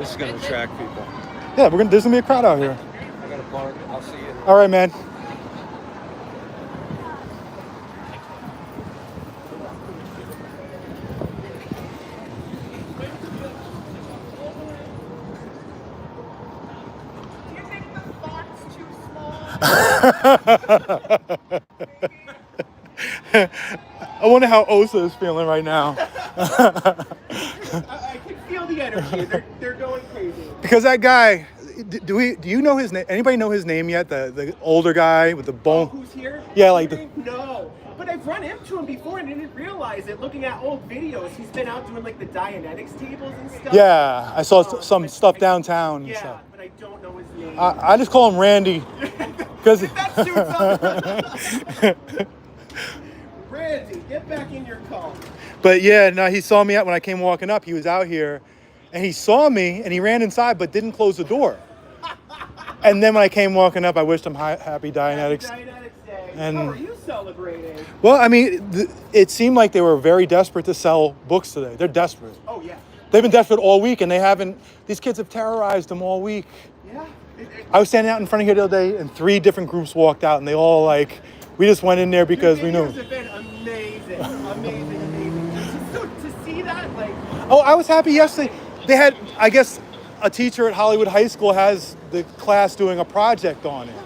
This is gonna attract people. Yeah, there's gonna be a crowd out here. I gotta park. I'll see you. All right, man. Do you think the font's too small? I wonder how Osa is feeling right now. I can feel the energy. They're going crazy. Because that guy, do you know his name? Anybody know his name yet? The older guy with the bone. Oh, who's here? Yeah, like No, but I've run into him before and didn't realize it. Looking at old videos, he's been out doing like the Dianetics tables and stuff. Yeah, I saw some stuff downtown. Yeah, and stuff. but I don't know his name. I just call him Randy. Because Randy, get back in your car. But yeah, no, he saw me out when I came walking up. He was out here, and he saw me, and he ran inside, but didn't close the door. And then when I came walking up, I wished him happy Dianetics. Happy Dianetics Day. And how are you celebrating? Well, I mean, it seemed like they were very desperate to sell books today. They're desperate. Oh yeah. They've been desperate all week, and they haven't. These kids have terrorized them all week. Yeah. I was standing out in front of here the other day, and 3 different groups walked out, and they all we just went in there because we knew. Your videos have been amazing, amazing. To see that, like. Oh, I was happy yesterday. They had, I guess, a teacher at Hollywood High School has the class doing a project on it.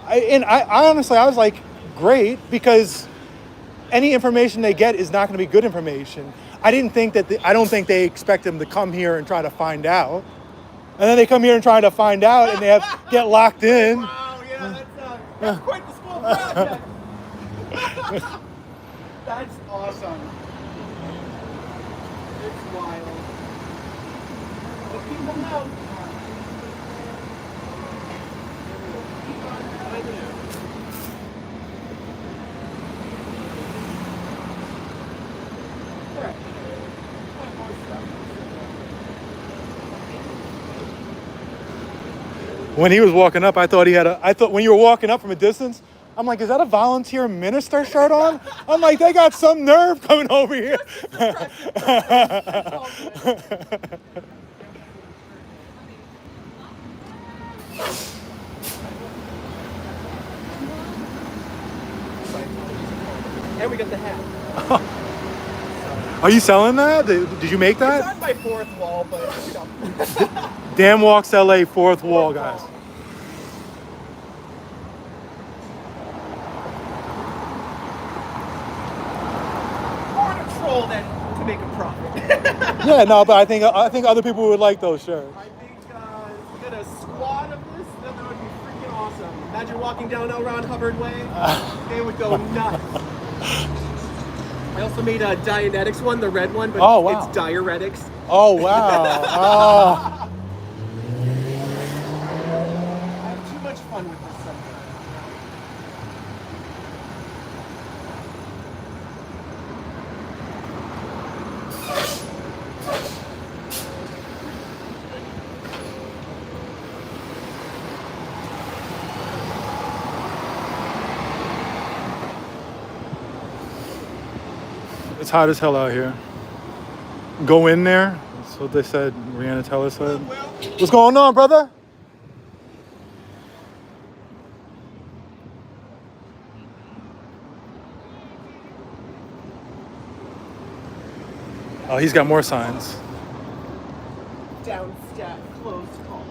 I honestly, I was like, great, because any information they get is not going to be good information. I don't think they expect them to come here and try to find out. And then they come here and try to find out, and they get locked in. Wow, yeah, that's quite the school project. That's awesome. It's wild. Let people know. When he was walking up, I thought when you were walking up from a distance, I'm like, is that a volunteer minister shirt on? I'm like, they got some nerve coming over here. And we got the hat. Are you selling that? Did you make that? It's on my fourth wall, but you know. Dan Walks LA fourth wall, guys. More to troll than to make a profit. Yeah, no, but I think other people would like those shirts. I think we got a squad of this. That would be freaking awesome. Imagine walking down L. Ron Hubbard Way. They would go nuts. I also made a Dianetics one, the red one, but it's diuretics. Oh, wow. Oh. I have too much fun with this sometimes. It's hot as hell out here. Go in there. That's what they said. Rihanna Teller said. What's going on, brother? Oh, he's got more signs. Down step, closed calls.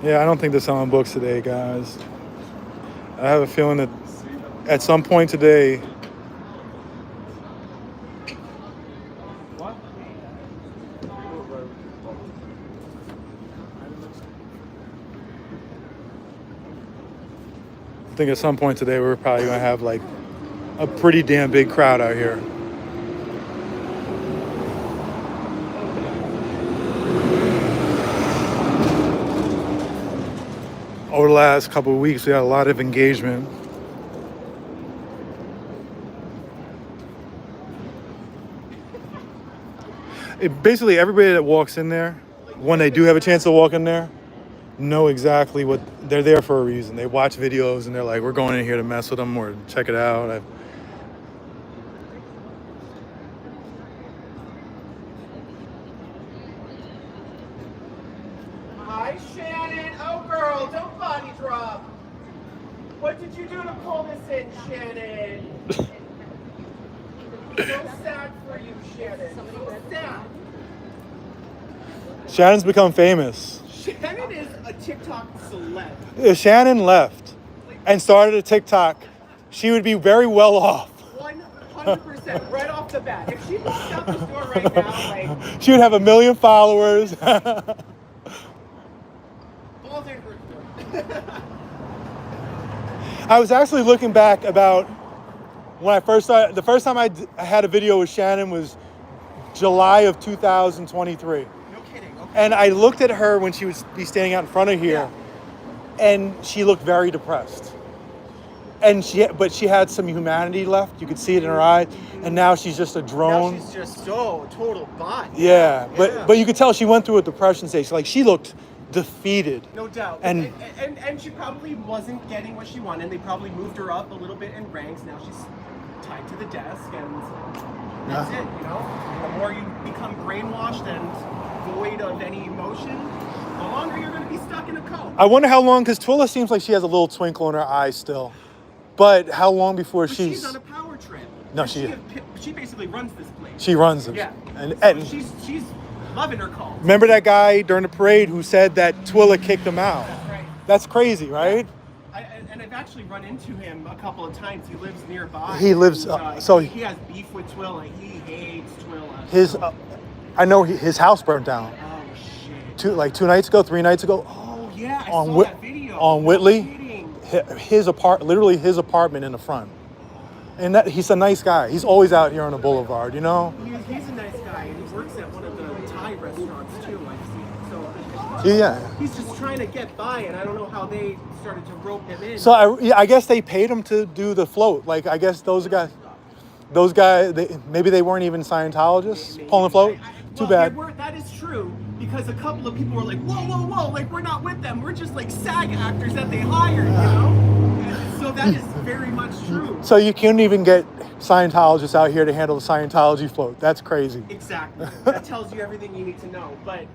Yeah, I don't think they're selling books today, guys. I have a feeling that at some point today, I think at some point today we're probably going to have like a pretty damn big crowd out here. Over the last couple of weeks, we had a lot of engagement. Basically, everybody that walks in there, when they do have a chance to walk in there, know exactly what they're there for a reason. They watch videos and they're like, we're going in here to mess with them or check it out. Hi, Shannon. Oh, girl, don't body drop. What did you do to pull this in, Shannon? So sad for you, Shannon. So sad. Shannon's become famous. Shannon is a TikTok celeb. If Shannon left and started a TikTok, she would be very well off. 100% right off the bat. If she walked out this door right now, like, She would have 1 million followers. balls in her court. I was actually looking back about when I first started. The first time I had a video with Shannon was July of 2023. No kidding. Okay. And I looked at her when she would be standing out in front of here, and she looked very depressed. And but she had some humanity left. You could see it in her eyes. And now she's just a drone. Now she's just so total bot. Yeah, but you could tell she went through a depression stage. Like, she looked defeated. No doubt. And she probably wasn't getting what she wanted. They probably moved her up a little bit in ranks. Now she's tied to the desk, and that's it, you know? The more you become brainwashed and void of any emotion, the longer you're going to be stuck in a cult. I wonder how long, because Twilla seems like she has a little twinkle in her eye still. But how long before But she's on a power trip. No, she basically runs this place. She runs them. Yeah. And she's loving her cult. remember that guy during the parade who said that Twilla kicked him out? That's right. That's crazy, right? And I've actually run into him a couple of times. He lives nearby. He lives, so he has beef with Twilla. He hates Twilla. I know his house burned down. Oh shit. 2 nights ago, 3 nights ago. Oh yeah, I saw that video. On Whitley, his apartment in the front. And he's a nice guy. He's always out here on the boulevard, you know? He's a nice guy, and he works at one of the Thai restaurants too, I've seen. So Yeah. he's just trying to get by, and I don't know how they started to rope him in. So I guess they paid him to do the float. Like, I guess those guys, maybe they weren't even Scientologists pulling the float. Too bad. That is true, because a couple of people were like, whoa, like, we're not with them. We're just like SAG actors that they hired, you know? And so that is very much true. So you couldn't even get Scientologists out here to handle the Scientology float. That's crazy. Exactly. That tells you everything you need to know. But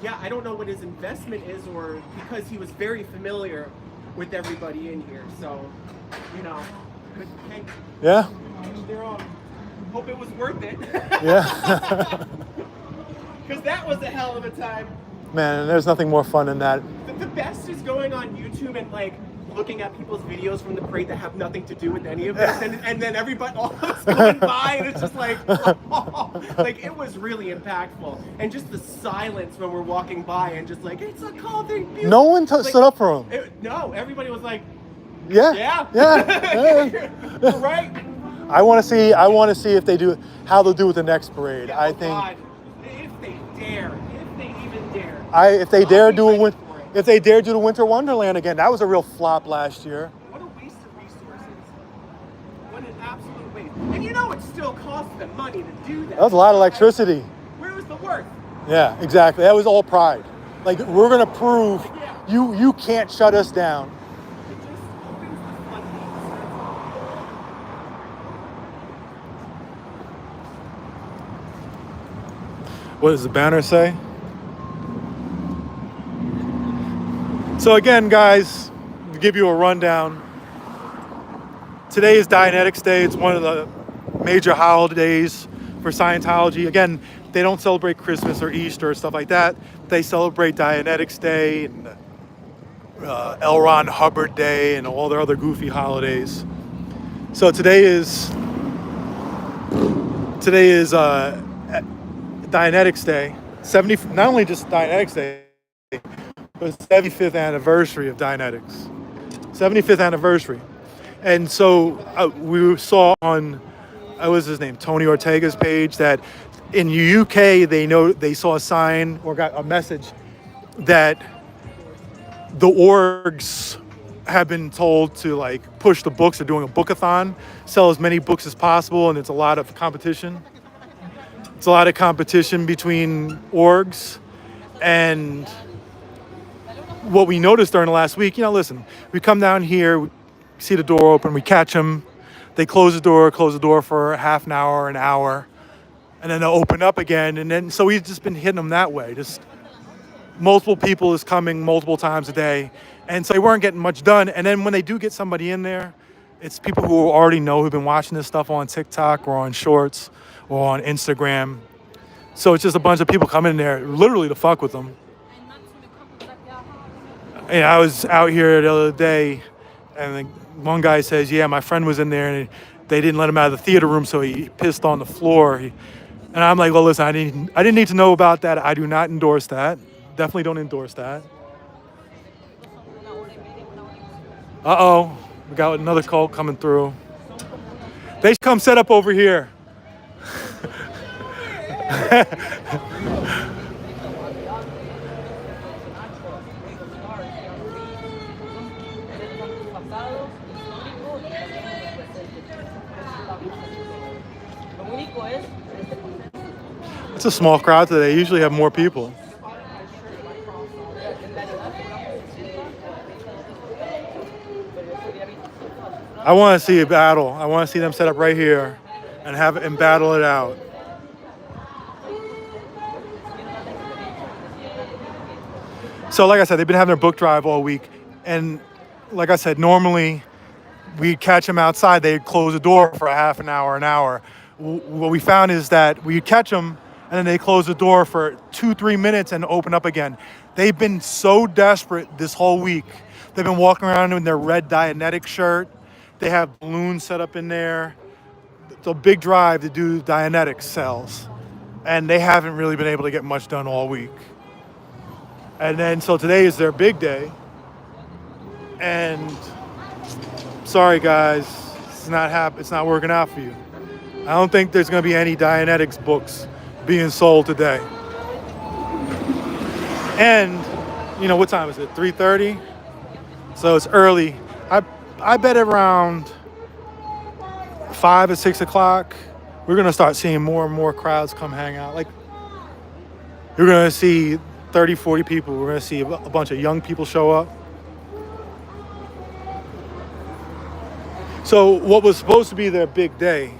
yeah, I don't know what his investment is, or because he was very familiar with everybody in here. So, you know, but hey, Yeah. they're all. Hope it was worth it. Yeah. Because that was a hell of a time. Man, there's nothing more fun than that. The best is going on YouTube and like looking at people's videos from the parade that have nothing to do with any of this, and then everybody all of us going by, and it's just like, like, it was really impactful, and just the silence when we're walking by, and just like, it's a call thing. No one stood up for him. No, everybody was like, yeah. You're right. I want to see if how they'll do with the next parade. Yeah, I think. God. If they even dare. If they dare do the Winter Wonderland again, that was a real flop last year. What a waste of resources. What an absolute waste. And you know it still costs them money to do that. That was a lot of electricity. Where was the worth? Yeah, exactly. That was all pride. Like, we're gonna prove you can't shut us down. It just opens the floodgates. What does the banner say? So again, guys, to give you a rundown, today is Dianetics Day. It's one of the major holidays for Scientology. Again, they don't celebrate Christmas or Easter or stuff like that. They celebrate Dianetics Day and L. Ron Hubbard Day and all their other goofy holidays. So today is Dianetics Day. Not only just Dianetics Day, but 75th anniversary of Dianetics. 75th anniversary. And so we saw on, what was his name, Tony Ortega's page, that in the UK they saw a sign or got a message that the orgs have been told to like push the books. They're doing a bookathon, sell as many books as possible, and it's a lot of competition. It's a lot of competition between orgs, and what we noticed during the last week, listen, we come down here, we see the door open, we catch them, they close the door for half an hour, and then they'll open up again. And then, so we've just been hitting them that way. Just multiple people is coming multiple times a day. And so they weren't getting much done. And then when they do get somebody in there, it's people who already know, who've been watching this stuff on TikTok or on Shorts or on Instagram. So it's just a bunch of people coming in there literally to fuck with them. And I was out here the other day, and one guy says, yeah, my friend was in there, and they didn't let him out of the theater room, so he pissed on the floor. And I'm like, well, listen, I didn't need to know about that. I do not endorse that. Definitely don't endorse that. Uh-oh, we got another cult coming through. They should come set up over here. It's a small crowd today. They usually have more people. I want to see a battle. I want to see them set up right here and battle it out. So like I said, they've been having their book drive all week. And like I said, normally we'd catch them outside. They'd close the door for a half an hour. What we found is that we'd catch them and then they close the door for 2-3 minutes and open up again. They've been so desperate this whole week. They've been walking around in their red Dianetics shirt. They have balloons set up in there. It's a big drive to do Dianetics sales. And they haven't really been able to get much done all week. And then, so today is their big day. And sorry guys, it's not working out for you. I don't think there's gonna be any Dianetics books being sold today. And, what time is it? 3:30? So it's early. I bet around 5 or 6 o'clock, we're gonna start seeing more and more crowds come hang out. Like, you're gonna see 30, 40 people. We're gonna see a bunch of young people show up. So what was supposed to be their big day,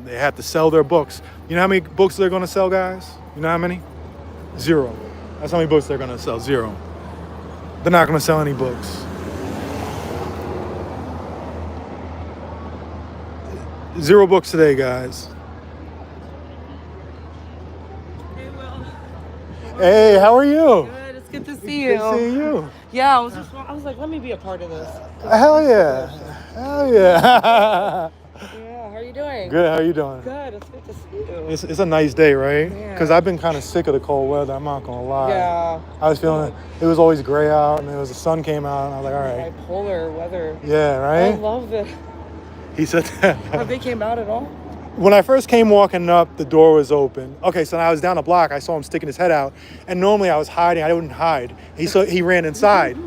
they have to sell their books. You know how many books they're gonna sell, guys? You know how many? 0. That's how many books they're gonna sell, 0. They're not gonna sell any books. 0 books today, guys. Hey, how are you? Good, it's good to see you. Good seeing you. Yeah, I was like, let me be a part of this. Hell yeah. Hell yeah. Yeah, how are you doing? Good, how are you doing? Good, it's good to see you. It's a nice day, right? Yeah. Because I've been kind of sick of the cold weather, I'm not gonna lie. Yeah. I was feeling, it was always gray out, and the sun came out, and I was like, all right. Bipolar weather. Yeah, right? I love it. He said that. Have they came out at all? When I first came walking up, the door was open. Okay, so I was down the block. I saw him sticking his head out. And normally I was hiding. I wouldn't hide. He ran inside.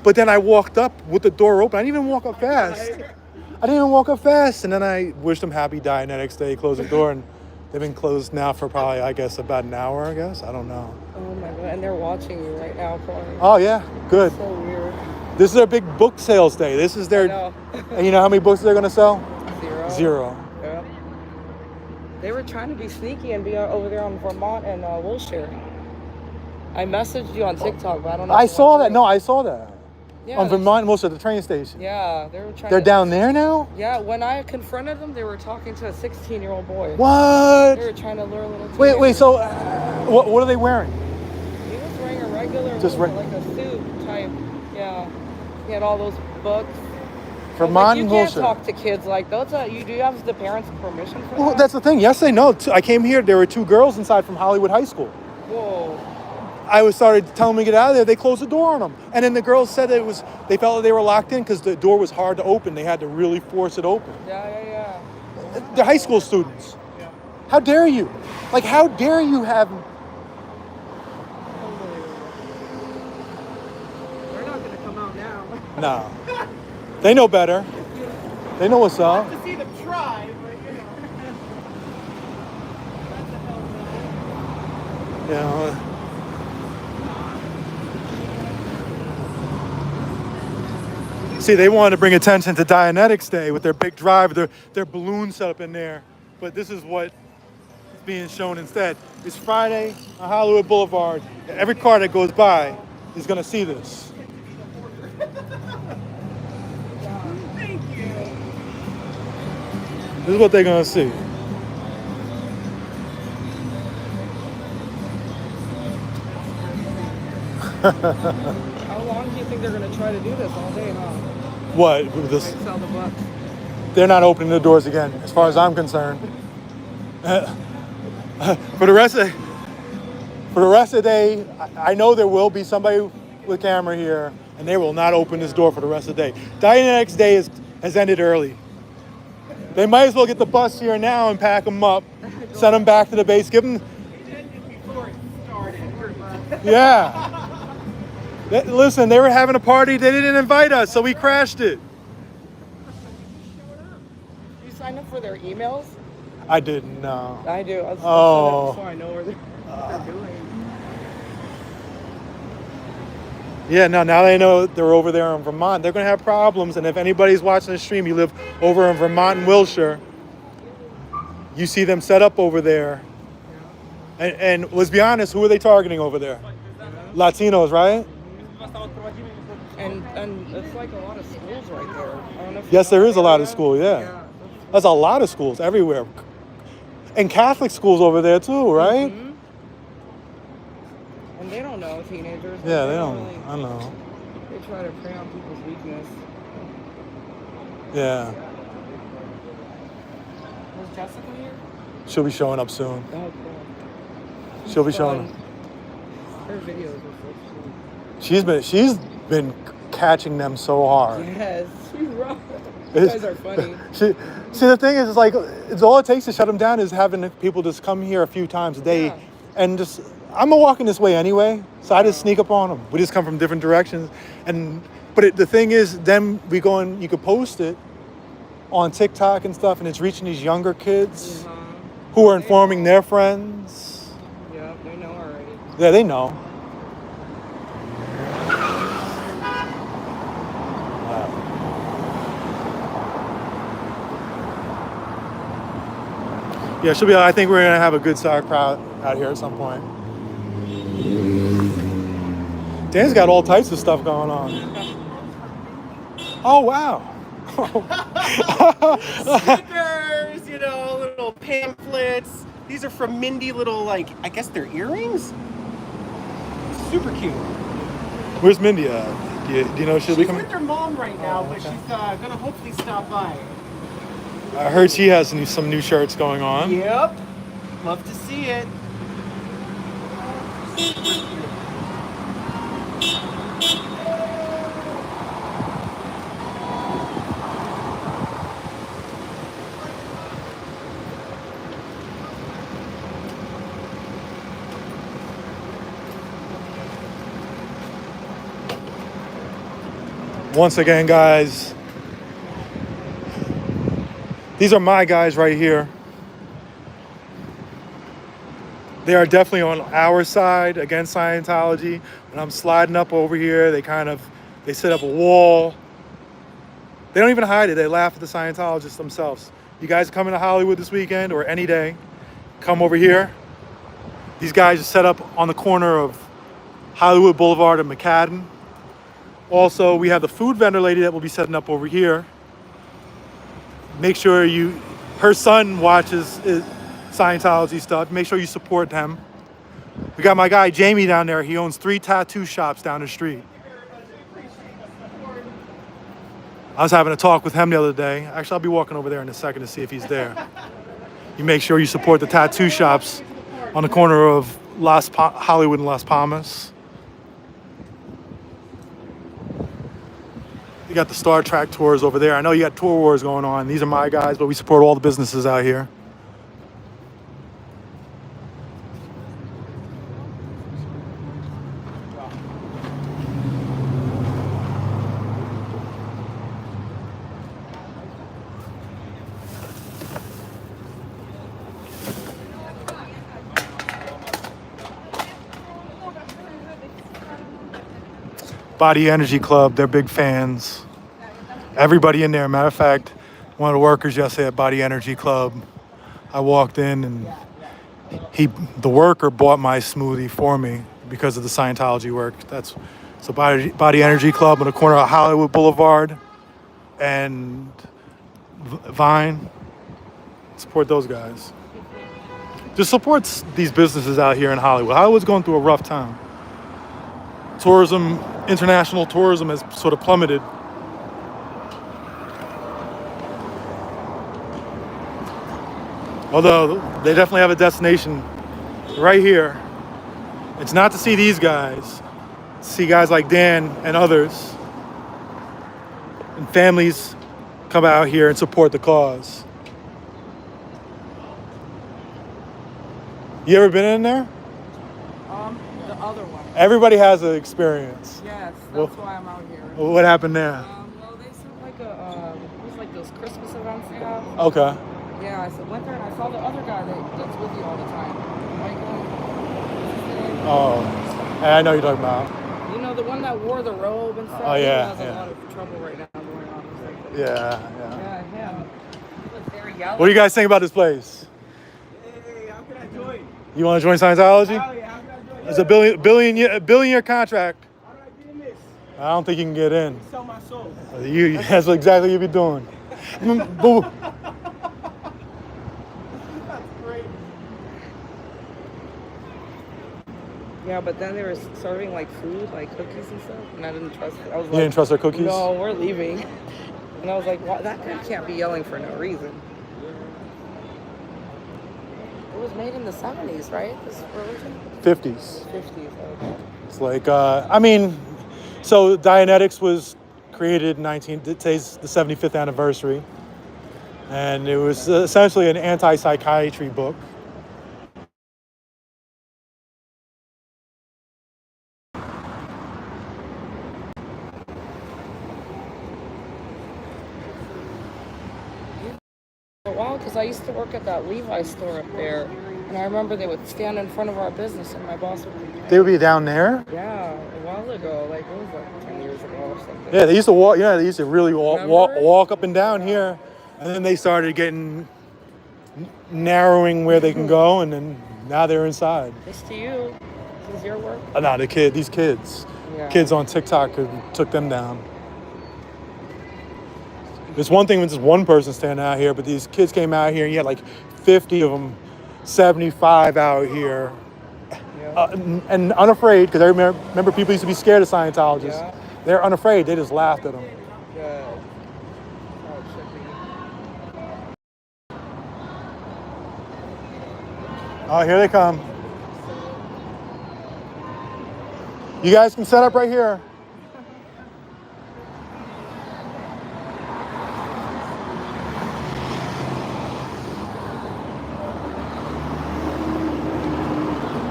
But then I walked up with the door open. I didn't even walk up fast. And then I wished him happy Dianetics Day, closed the door. And they've been closed now for probably, I guess, about an hour, I guess. I don't know. Oh my God, and they're watching you right now, probably. Oh, yeah, good. So weird. This is their big book sales day. This is their, and you know how many books they're going to sell? 0. Yeah. They were trying to be sneaky and be over there on Vermont and Wilshire. I messaged you on TikTok, but I don't know. I saw that. No, I saw that. Yeah, on Vermont, most of the train station. Yeah, they were trying. They're down there now? Yeah, when I confronted them, they were talking to a 16-year-old boy. What? They were trying to lure little. Wait. So, what are they wearing? He was wearing a regular, like a suit type. Yeah, he had all those books. Vermont and you can't Wilshire. talk to kids like those. You do have the parents' permission for Well, that? that's the thing. Yes, they know. I came here. There were 2 girls inside from Hollywood High School. Whoa. I started telling them to get out of there. They closed the door on them. And then the girls said that they felt that they were locked in because the door was hard to open. They had to really force it open. Yeah. They're high school students. Yeah. How dare you? Like, how dare you have... They're not going to come out now. No. They know better. They know what's up. To see them try, but You know. See, they wanted to bring attention to Dianetics Day with their big drive, their balloons set up in there. But this is what is being shown instead. It's Friday on Hollywood Boulevard. Every car that goes by is going to see this. Thank you. This is what they're going to see. How long do you think they're going to try to do this all day, huh? What? With this? Like sell the books. They're not opening the doors again, as far as I'm concerned. For the rest of the day, I know there will be somebody with a camera here, and they will not open this door for the rest of the day. Dianetics Day has ended early. They might as well get the bus here now and pack them up, send them back to the base, give them. It ended before it started. Yeah. Listen, they were having a party. They didn't invite us, so we crashed it. You signed up for their emails? I didn't know. I do. I'll Oh. so I know what they're doing. Yeah, now they know they're over there in Vermont. They're going to have problems. And if anybody's watching the stream, you live over in Vermont and Wilshire, you see them set up over there. And let's be honest, who are they targeting over there? Latinos, right? And it's like a lot of schools right there. I don't know if Yes, there is a lot of area. schools, yeah. There's a lot of schools everywhere. And Catholic schools over there too, right? Mm-hmm. And they don't know teenagers. Yeah, they don't. Really, I know. they try to prey on people's weakness. Yeah. Was Jessica here? She'll be showing up soon. Oh, cool. She'll be showing Fun. up. Her videos are so She's been catching them so hard. cool. Yes, she's rough. You guys are funny. See, the thing is, it's all it takes to shut them down is having people just come here a few times a day, Yeah. and just I'm walking this way anyway, so I just sneak up on them. We just come from different directions, but the thing is, then we go and you could post it on TikTok and stuff, and it's reaching these younger kids who are informing their friends. Yeah, they know already. Yeah, they know. Yeah, she'll be. I think we're gonna have a good sized crowd out here at some point. Dan's got all types of stuff going on. Oh wow! Stickers, little pamphlets. These are from Mindy, little I guess they're earrings. Super cute. Where's Mindy at? Do you know she'll be She's coming? with her mom right now, but she's gonna hopefully stop by. I heard she has some new shirts going on. Yep. Love to see it. Once again, guys, these are my guys right here. They are definitely on our side against Scientology. When I'm sliding up over here, they set up a wall. They don't even hide it. They laugh at the Scientologists themselves. You guys coming to Hollywood this weekend or any day, come over here. These guys are set up on the corner of Hollywood Boulevard and McCadden. Also, we have the food vendor lady that will be setting up over here. Make sure her son watches Scientology stuff. Make sure you support them. We got my guy Jamie down there. He owns 3 tattoo shops down the street. I was having a talk with him the other day. Actually, I'll be walking over there in a second to see if he's there. You make sure you support the tattoo shops on the corner of Hollywood and Las Palmas. You got the Star Trek tours over there. I know you got tour wars going on. These are my guys, but we support all the businesses out here. Body Energy Club. They're big fans. Everybody in there. Matter of fact, one of the workers yesterday at Body Energy Club, I walked in and the worker bought my smoothie for me because of the Scientology work. So Body Energy Club on the corner of Hollywood Boulevard and Vine. Support those guys. Just supports these businesses out here in Hollywood. Hollywood's going through a rough time. Tourism, international tourism has sort of plummeted. Although they definitely have a destination right here. It's not to see these guys, to see guys like Dan and others. And families come out here and support the cause. You ever been in there? The other one. Everybody has an experience. Yes, that's why I'm out here. What happened there? Well, they said like it was like those Christmas events they have. Okay. Yeah, I said went there and I saw the other guy that's with you all the time. Michael. Oh, I know you're talking about. You know, the one that wore the robe and stuff. Oh, yeah, He has yeah. a lot of trouble right now going on. Yeah. Yeah, him. He was very yellow. What do you guys think about this place? Hey, how can I join? You want to join Scientology? Oh, yeah, how can I join? It's a billion year contract. How do I get in this? I don't think you can get in. Sell my soul. That's what exactly you be doing. Boo. That's great. Yeah, but then they were serving like food, like cookies and stuff, and I didn't trust it. I was You like, didn't trust their cookies? No, we're leaving. And I was like, well, that guy can't be yelling for no reason. It was made in the 70s, right? This religion? 50s. 50s, okay. It's like, so Dianetics was created in today's the 75th anniversary. And it was essentially an anti-psychiatry book. For a while, because I used to work at that Levi's store up there, and I remember they would stand in front of our business, and my boss would. They would be down there? Yeah, a while ago, like it was like 10 years ago or something. Yeah, they used to walk. Yeah, they used to really Remember? walk up and down here, and then they started getting narrowing where they can go, and then now they're inside. This to you. This is your work. No, these kids, Yeah. kids on TikTok who took them down. It's one thing when just one person standing out here, but these kids came out here and you had like 50 of them, 75 out here, and unafraid, because I remember people used to be scared of Scientologists. Yeah. They're unafraid. They just laughed at them. Good. Oh, it should be. Oh, here they come. You guys can set up right here.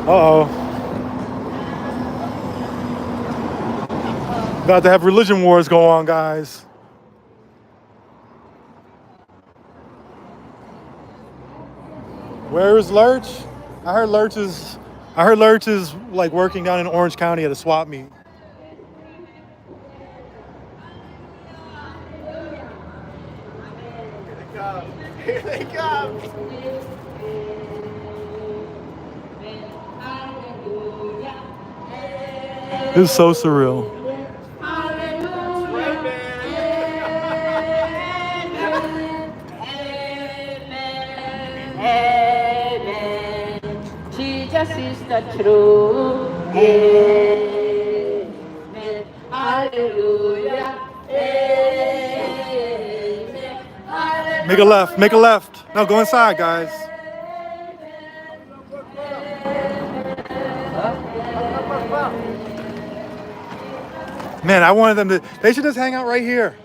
Uh-oh. About to have religion wars go on, guys. Where is Lurch? I heard Lurch is like working down in Orange County at a swap meet. Here they come. This is so surreal. Right, Amen. Jesus is the truth. Amen. Hallelujah. Amen. Hallelujah. Make a left. Make a left. No, go inside, guys. Man, I wanted them to. They should just hang out right here.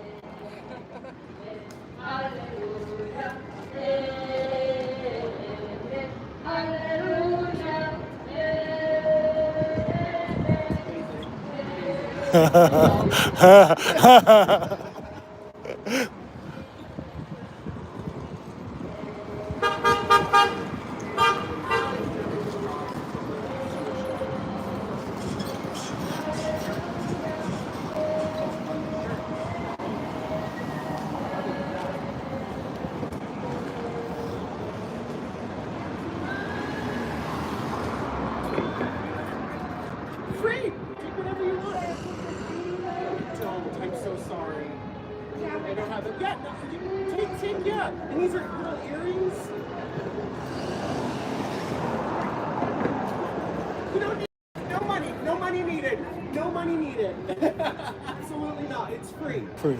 sorry. I don't have it. Yeah, no, take, yeah. And these are little earrings. You don't need, no money needed. No money needed. Absolutely not. It's free. Free.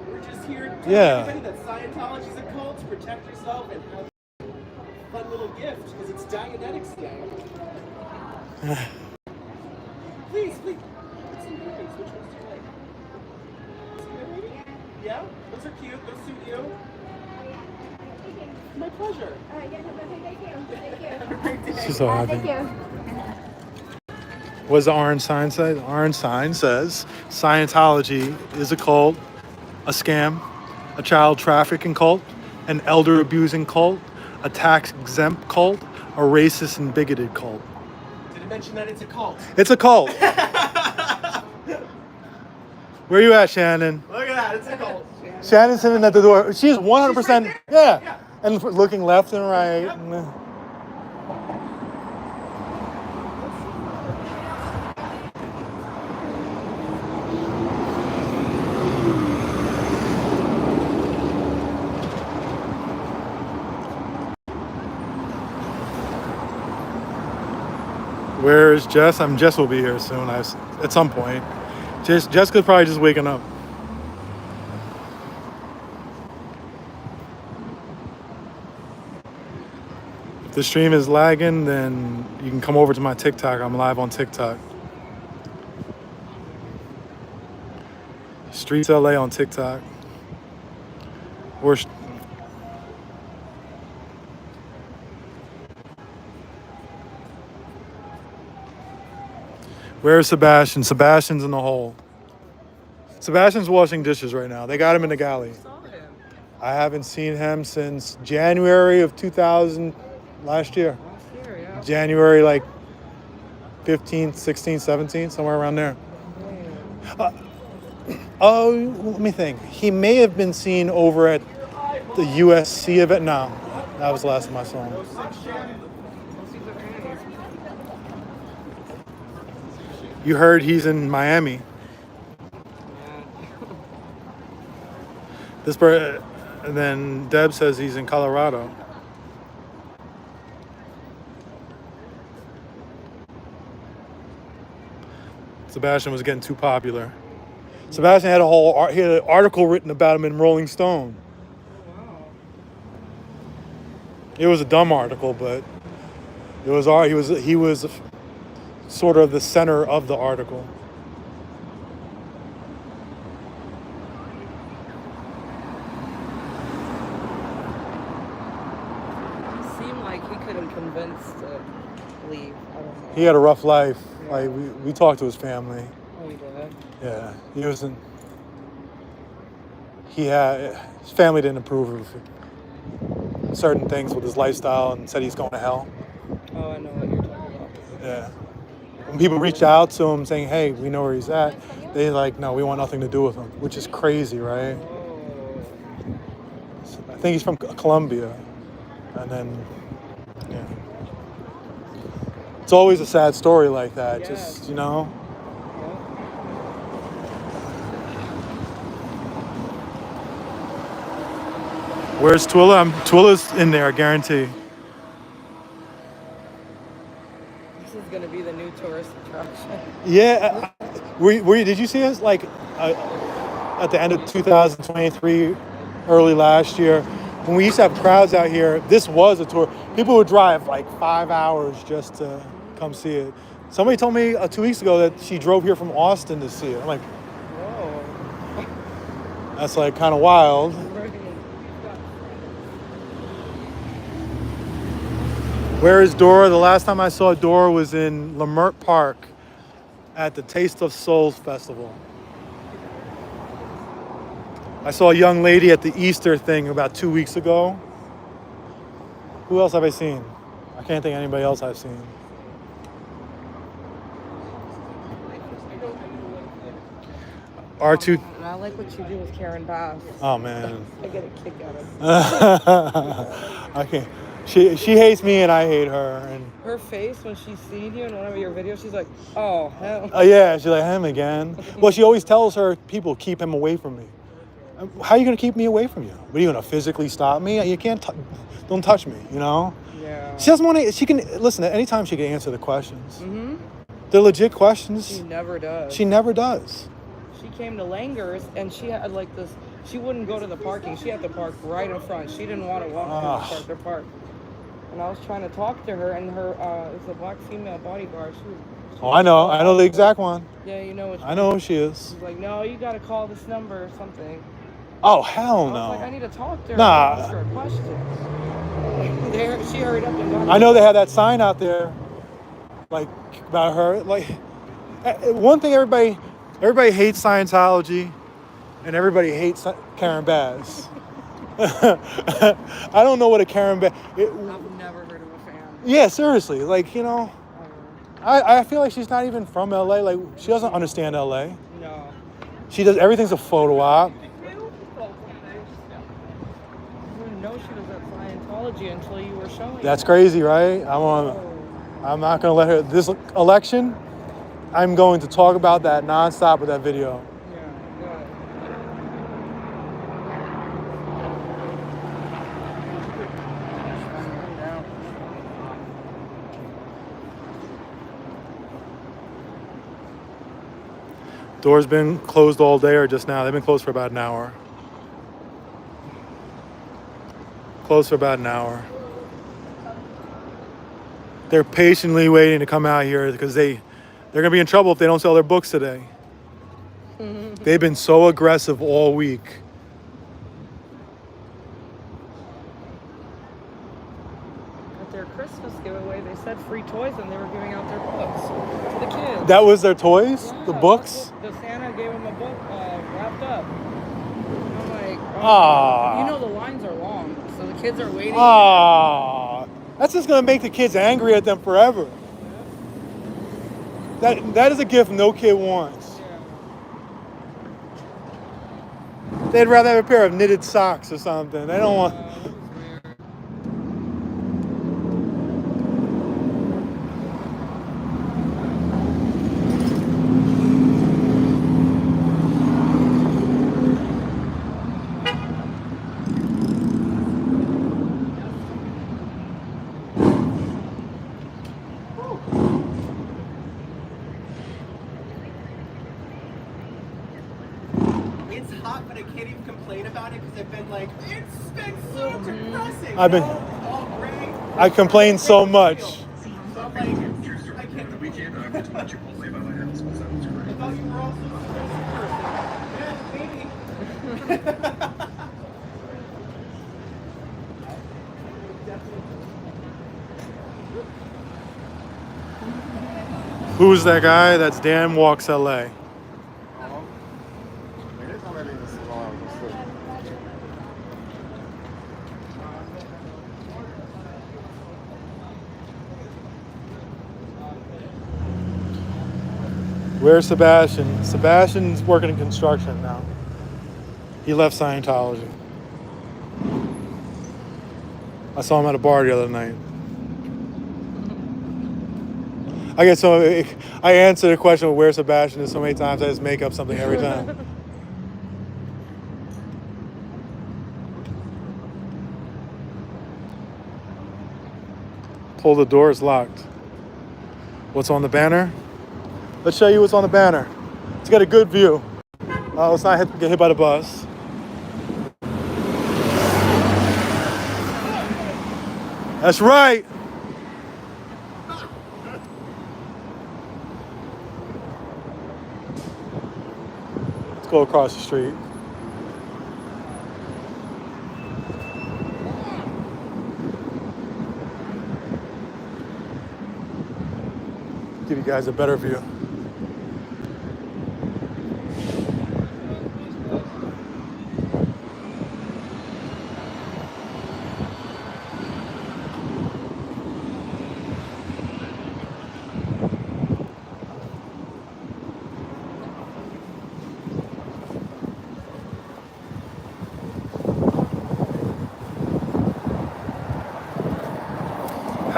We're just here to Yeah. tell everybody that Scientology is a cult, to protect yourself, and have a fun little gift, because it's Dianetics Day. Please. What's some earrings? Which ones do you like? See them, maybe? Yeah? Those are cute. Those suit you. My pleasure. Have a great day. She's so happy. What does the orange sign say? The orange sign says Scientology is a cult, a scam, a child trafficking cult, an elder abusing cult, a tax exempt cult, a racist and bigoted cult. Did it mention that it's a cult? It's a cult. Where you at, Shannon? Look at that. It's a cult. Shannon's sitting at the door. She's 100%. She's right there. Yeah. Yeah. And looking left and right. Yep. Where's Jess? Jess will be here soon. At some point. Jessica's probably just waking up. If the stream is lagging, then you can come over to my TikTok. I'm live on TikTok. Streets LA on TikTok. Or where's Sebastian? Sebastian's in the hole. Sebastian's washing dishes right now. They got him in the galley. Saw him. I haven't seen him since January of 2000, last year. Last year, yeah. January like 15, 16, 17, somewhere around there. Oh, let me think. He may have been seen over at the USC event. No, that was the last time I saw him. You heard he's in Miami. And then Deb says he's in Colorado. Sebastian was getting too popular. Sebastian had he had an article written about him in Rolling Stone. It was a dumb article, but he was sort of the center of the article. Seemed like he couldn't convince to leave. I don't know. He had a rough life. Like we talked to his family. Oh, he did. Yeah, his family didn't approve of certain things with his lifestyle and said he's going to hell. Oh, I know what you're talking about. Yeah. When people reach out to him saying, hey, we know where he's at, they're like, no, we want nothing to do with him, which is crazy, right? Oh. I think he's from Colombia. And then, yeah. It's always a sad story like that, Yeah. just, you know? Where's Twila? Twila's in there, I guarantee. This is gonna be the new tourist attraction. Yeah, did you see us like at the end of 2023, early last year, when we used to have crowds out here? This was a tour. People would drive like 5 hours just to come see it. Somebody told me 2 weeks ago that she drove here from Austin to see it. I'm like, Whoa. that's like kind of wild. Where is Dora? The last time I saw Dora was in Lamert Park at the Taste of Souls Festival. I saw a young lady at the Easter thing about 2 weeks ago. Who else have I seen? I can't think of anybody else I've seen. R2. And I like what you do with Karen Bass. Oh man. I get a kick out of it. I can't. She hates me and I hate her. And Her face when she's seen you in one of your videos, she's like, oh, hell. yeah, she's like, him again. Well, she always tells her people, keep him away from me. How are you going to keep me away from you? What, are you going to physically stop me? You can't, don't touch me, you know? Yeah. She doesn't want to, she can, listen, anytime she can answer the questions. Mm-hmm. They're legit questions. She never does. She never does. She came to Langer's and she had like this, she wouldn't go to the parking. She had to park right in front. She didn't want to walk to the park. And I was trying to talk to her, and her, it was a black female bodyguard. She Oh, I know the exact one. Yeah, you know what I know who she is. She's like, no, you got to call this number or something. Oh, hell no. I was like, I need to talk to her. Nah. And ask her a question. There, she hurried up and got I know they have that sign out there, like, about her. Like, one thing everybody hates Scientology, and everybody hates Karen Bass. I don't know what a Karen Bass... I've never heard of a fan. Yeah, seriously. Like, you know, I feel like she's not even from LA. Like, she doesn't understand LA. No. She does... Everything's a photo op. I didn't know she was at Scientology until you were showing That's it. crazy, right? I'm not going to let her... This election, I'm going to talk about that nonstop with that video. Yeah, good. Doors been closed all day or just now? They've been closed for about an hour. Closed for about an hour. They're patiently waiting to come out here because they're going to be in trouble if they don't sell their books today. They've been so aggressive all week. At their Christmas giveaway, they said free toys and they were giving out their books to the kids. That was their toys? Yeah, The books? The Santa gave them a book wrapped up. I'm like, Aww. you know the lines are long, so the kids are waiting. Ah, that's just going to make the kids angry at them forever. That is a gift no kid wants. Yeah. They'd rather have a pair of knitted socks or something. They don't want... That was weird. It's hot, but I can't even complain about it because I've been like, it's been so depressing. I've been- all gray. I complain so much. So I'm like, I can't complain. I thought you were also a crazy person. Yeah, maybe. Who's that guy? That's Dan Walks LA. Where's Sebastian? Sebastian's working in construction now. He left Scientology. I saw him at a bar the other night. I answer the question of where Sebastian is so many times I just make up something every time. Pull the door, it's locked. What's on the banner? Let's show you what's on the banner. It's got a good view. Let's not get hit by the bus. That's right. Let's go across the street. Give you guys a better view.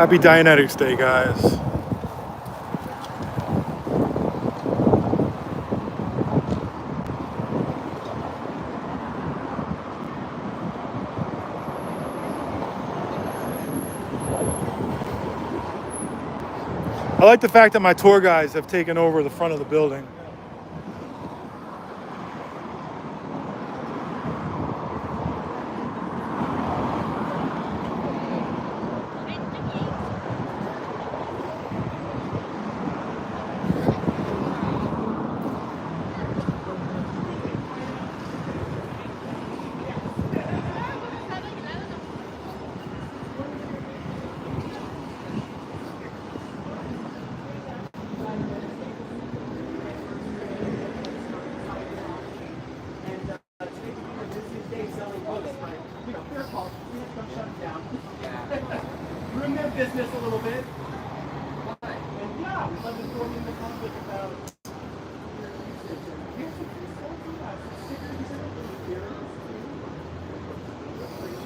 Happy Dianetics Day, guys. I like the fact that my tour guides have taken over the front of the building. Ruin their business a little bit. And yeah, we'd love to inform the public about.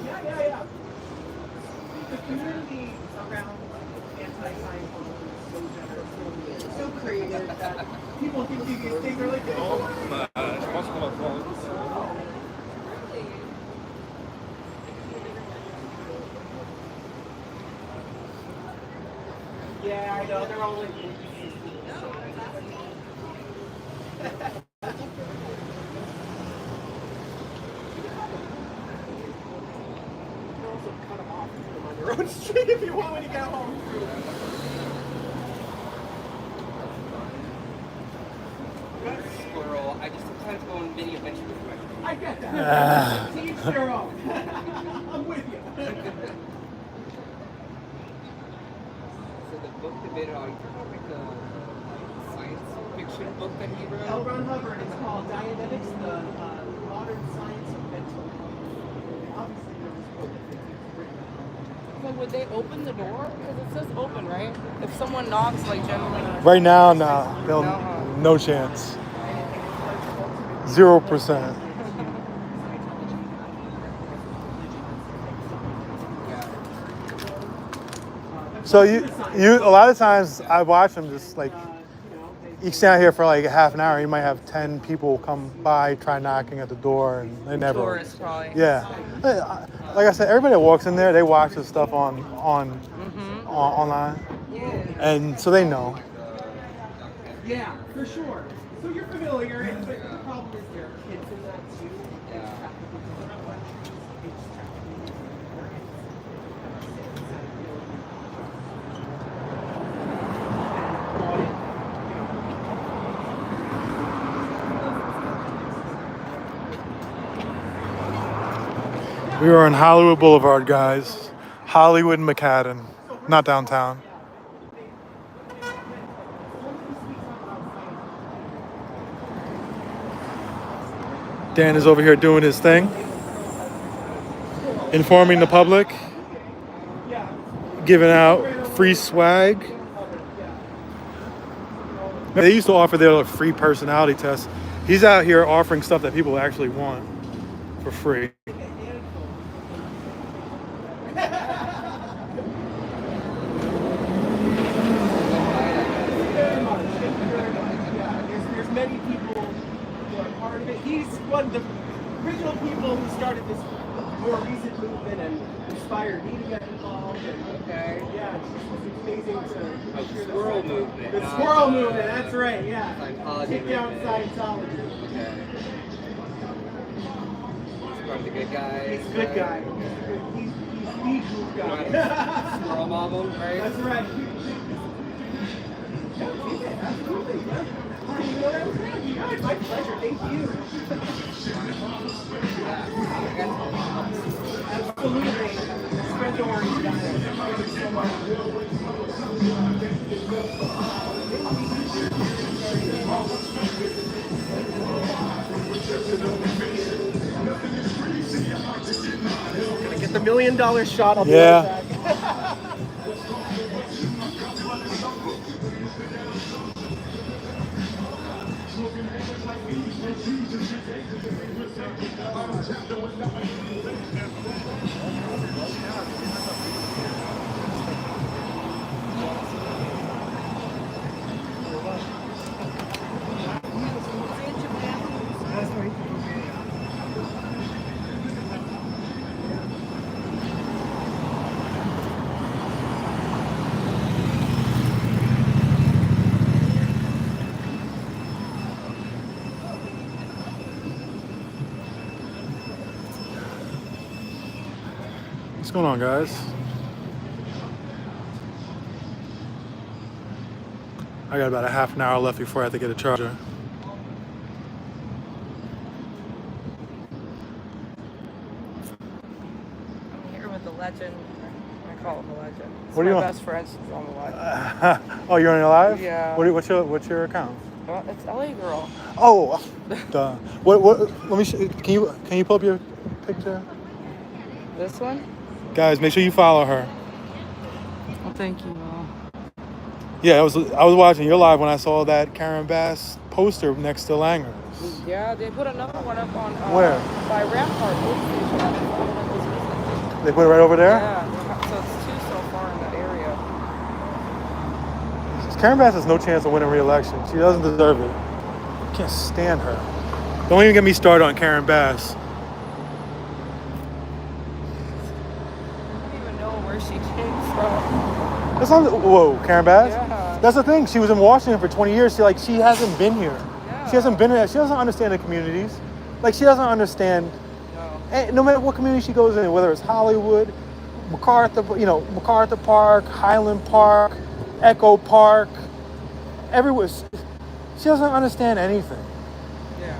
Yeah. The community around Anti-Scientology is so generous, so creative that people think you can think they're like, yeah, I know, they're all like cut them off and put them on your own street if you want when you get home. Squirrel. I just sometimes go on mini adventure with my I get that. To each their own. I'm with you. So the book debated on, like the science fiction book that he wrote. L. Ron Hubbard, it's called Dianetics, the modern science of mental health. Obviously, there's this book that he's written about. So would they open the door? Because it says open, right? If someone knocks, like generally. Right now, no chance. 0%. So you a lot of times I watch them just like you stand out here for like a half an hour. You might have 10 people come by, try knocking at the door, and they never. Tourists, probably. Yeah, like I said, everybody that walks in there, they watch this stuff on online, and so they know. Yeah, for sure. So you're familiar, but the problem is there are kids in that too. We are on Hollywood Boulevard, guys. Hollywood and McAdam, not downtown. Dan is over here doing his thing, informing the public, giving out free swag. They used to offer their free personality test. He's out here offering stuff that people actually want for free. There's many people who are part of it. He's one of the original people who started this more recent movement and inspired me to get involved. Okay. Yeah, it's amazing to The squirrel movement. The squirrel movement, that's right, yeah. Scientology Take down movement. Scientology. Okay. He's part of the good guys. He's a good guy. He's the good guy. Squirrel mom, right? That's right. Absolutely. Yeah, my pleasure. Thank you. Absolutely. Spread the word, guys. Thank you so much. Gonna get the $1 million shot. I'll be right back. What's going on, guys? I got about a half an hour left before I have to get a charger. I'm here with the legend. I call him a legend. It's What do you my want? best friend. She's on the line. Oh, you're on your live? Yeah. What's your account? Well, it's LA Girl. Oh, duh. What? Let me. Can you pull up your picture? This one? Guys, make sure you follow her. Well, thank you. Yeah, I was watching your live when I saw that Karen Bass poster next to Langer's. Yeah, they put another one up on Where? by Rampart Police Station. They put it right over there? Yeah, so it's two so far in that area. Karen Bass has no chance of winning re-election. She doesn't deserve it. I can't stand her. Don't even get me started on Karen Bass. I don't even know where she came from. That's not, whoa, Karen Bass? Yeah. That's the thing. She was in Washington for 20 years. She hasn't been here. Yeah. She hasn't been here. She doesn't understand the communities. Like, she doesn't understand, no matter what community she goes in, whether it's Hollywood, MacArthur Park, Highland Park, Echo Park, everywhere. She doesn't understand anything. Yeah.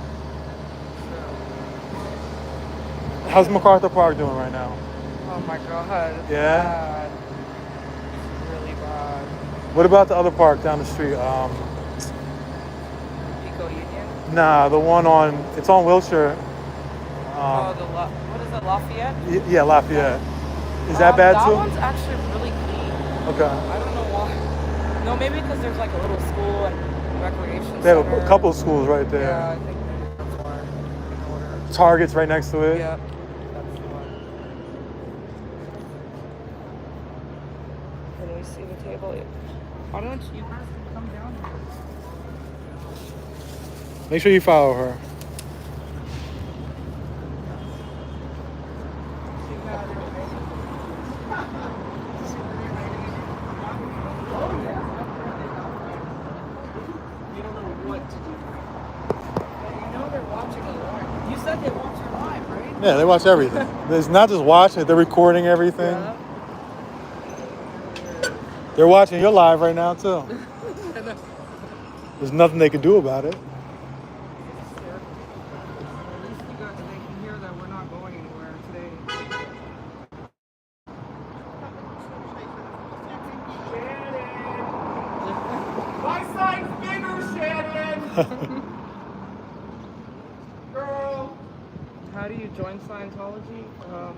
How's MacArthur Park doing right now? Oh my God. It's Yeah? bad. It's really bad. What about the other park down the street? Pico Union? Nah, the one it's on Wilshire. What is it, Lafayette? Yeah, Lafayette. Is that bad too? That one's actually really clean. Okay. I don't know why. No, maybe because there's like a little school and recreation They have center. a couple of schools right there. Yeah, I think maybe that's why. In order. Target's right next to it. Yep. That's the one. Can we see the table? Why don't you guys come down here? Make sure you follow her. You said they watch your live, right? Yeah, they watch everything. It's not just watching it, they're recording everything. Yeah. They're watching your live right now too. There's nothing they can do about it. At least they can hear that we're not going anywhere today. My sign's bigger, Shannon! Girl! How do you join Scientology? I don't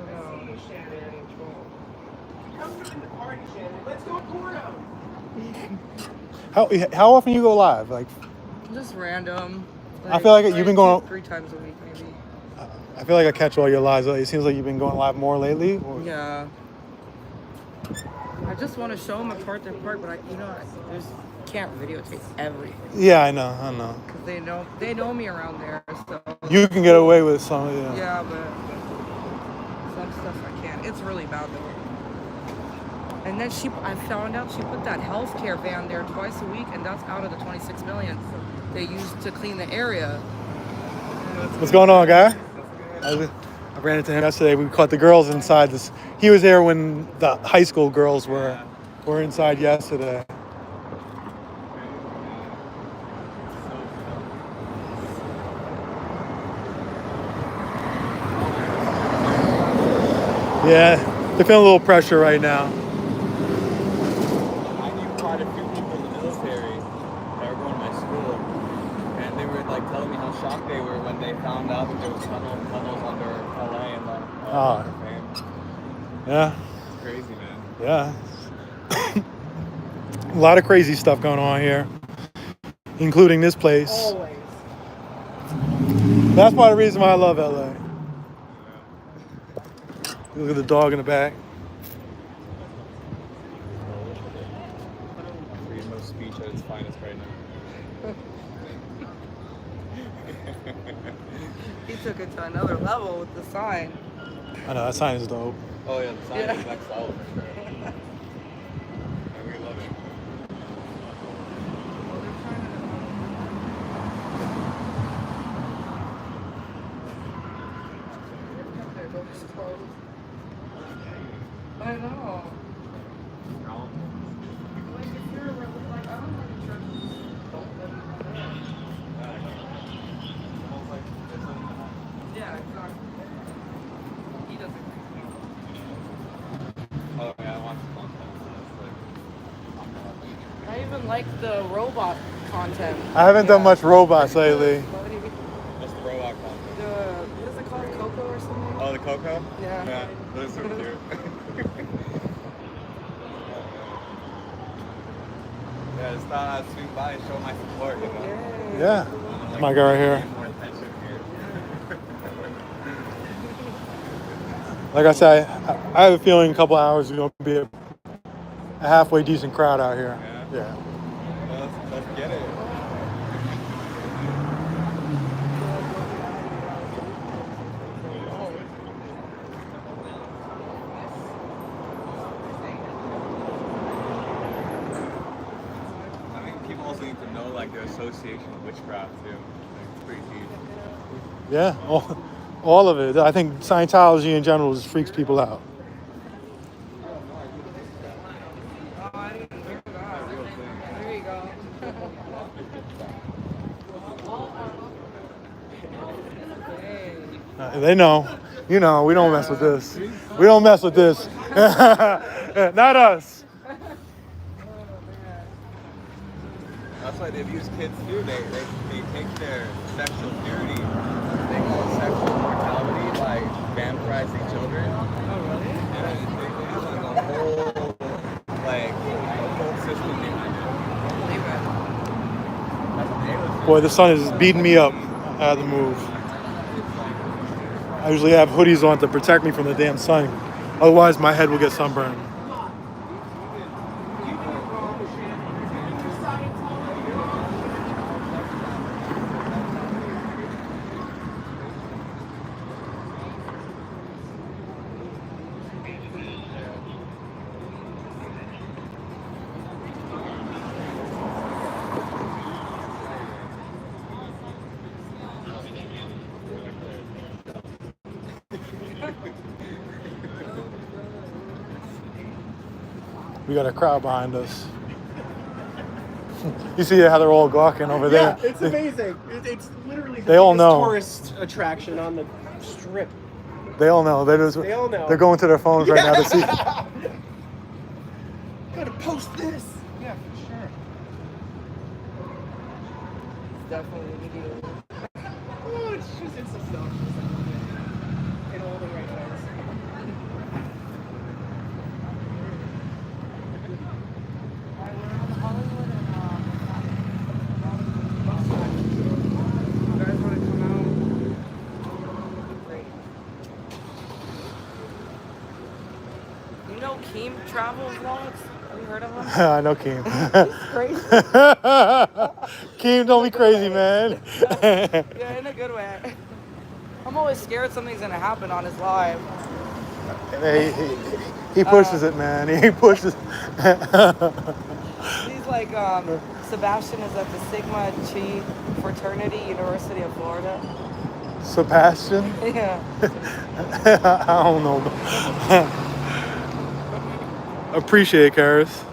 know. Come join the party, Shannon. Let's go Gordo! How often you go live? Like, Just random. I feel like you've been going 3 times a week, maybe. I feel like I catch all your lives. It seems like you've been going live more lately. Or? Yeah. I just want to show them MacArthur Park, but I can't videotape everything Yeah, I know. because they know me around there. So You can get away with some. Yeah. yeah, but some stuff I can't. It's really bad though. And then I found out she put that healthcare van there twice a week, and that's out of the 26 million they used to clean the area. What's going on, guy? I ran into him yesterday. We caught the girls inside this. He was there when the high school girls were inside yesterday. Yeah, they're feeling a little pressure right now. I knew quite a few people in the military that were going to my school, and they were like telling me how shocked they were when they found out that there was tunnels under LA and fame. Yeah. It's crazy, man. Yeah. A lot of crazy stuff going on here, including this place. Always. That's part of the reason why I love LA. Look at the dog in the back. Freedom of speech at its finest right now. He took it to another level with the sign. I know, that sign is dope. Oh yeah, the sign Yeah. is next level for sure. And we love it. Well, they're trying to. Their door's closed. like the robot content. I haven't done Yeah. much robots lately. What's the robot content? What is it called? Coco or something? Oh, the Coco? Yeah. Yeah, those are so cute. Yeah, just thought I'd swing by and show my support, you know? Yeah. My guy right here. More attention here. Like I said, I have a feeling in a couple hours there's going to be a halfway decent crowd out here. Yeah. Let's get it. I think people also need to know like their association with witchcraft too. Like, it's pretty deep. Yeah. All of it. I think Scientology in general just freaks people out. Oh, I didn't hear that. There you go. Hey. They know. You know, we don't mess with this. We don't mess with this. Not us. That's why they abuse kids too. They take their sexual purity, they call it sexual mortality, like vampirizing children. Oh, really? And they have like a whole system behind it. Believe it. That's what they would do. Boy, the sun is beating me up. I had to move. I usually have hoodies on to protect me from the damn sun. Otherwise, my head will get sunburned. We got a crowd behind us. You see how they're all gawking over there? Yeah, it's amazing. It's literally the They all biggest know. tourist attraction on the strip. They all know. They all know. They're going to their phones right now to see. Gotta post this. Yeah, for sure. Definitely you. Oh, it's just it's so stuff. In all the right ways. You guys want to come out? Great. You know Keem travel vlogs? Have you heard of him? I know Keem. Crazy. Keem, don't be crazy, man. Yeah, in a good way. I'm always scared something's gonna happen on his live. He pushes it, man. He pushes. He's like, Sebastian is at the Sigma Chi Fraternity, University of Florida. Sebastian? Yeah. I don't know. Appreciate it, Karis.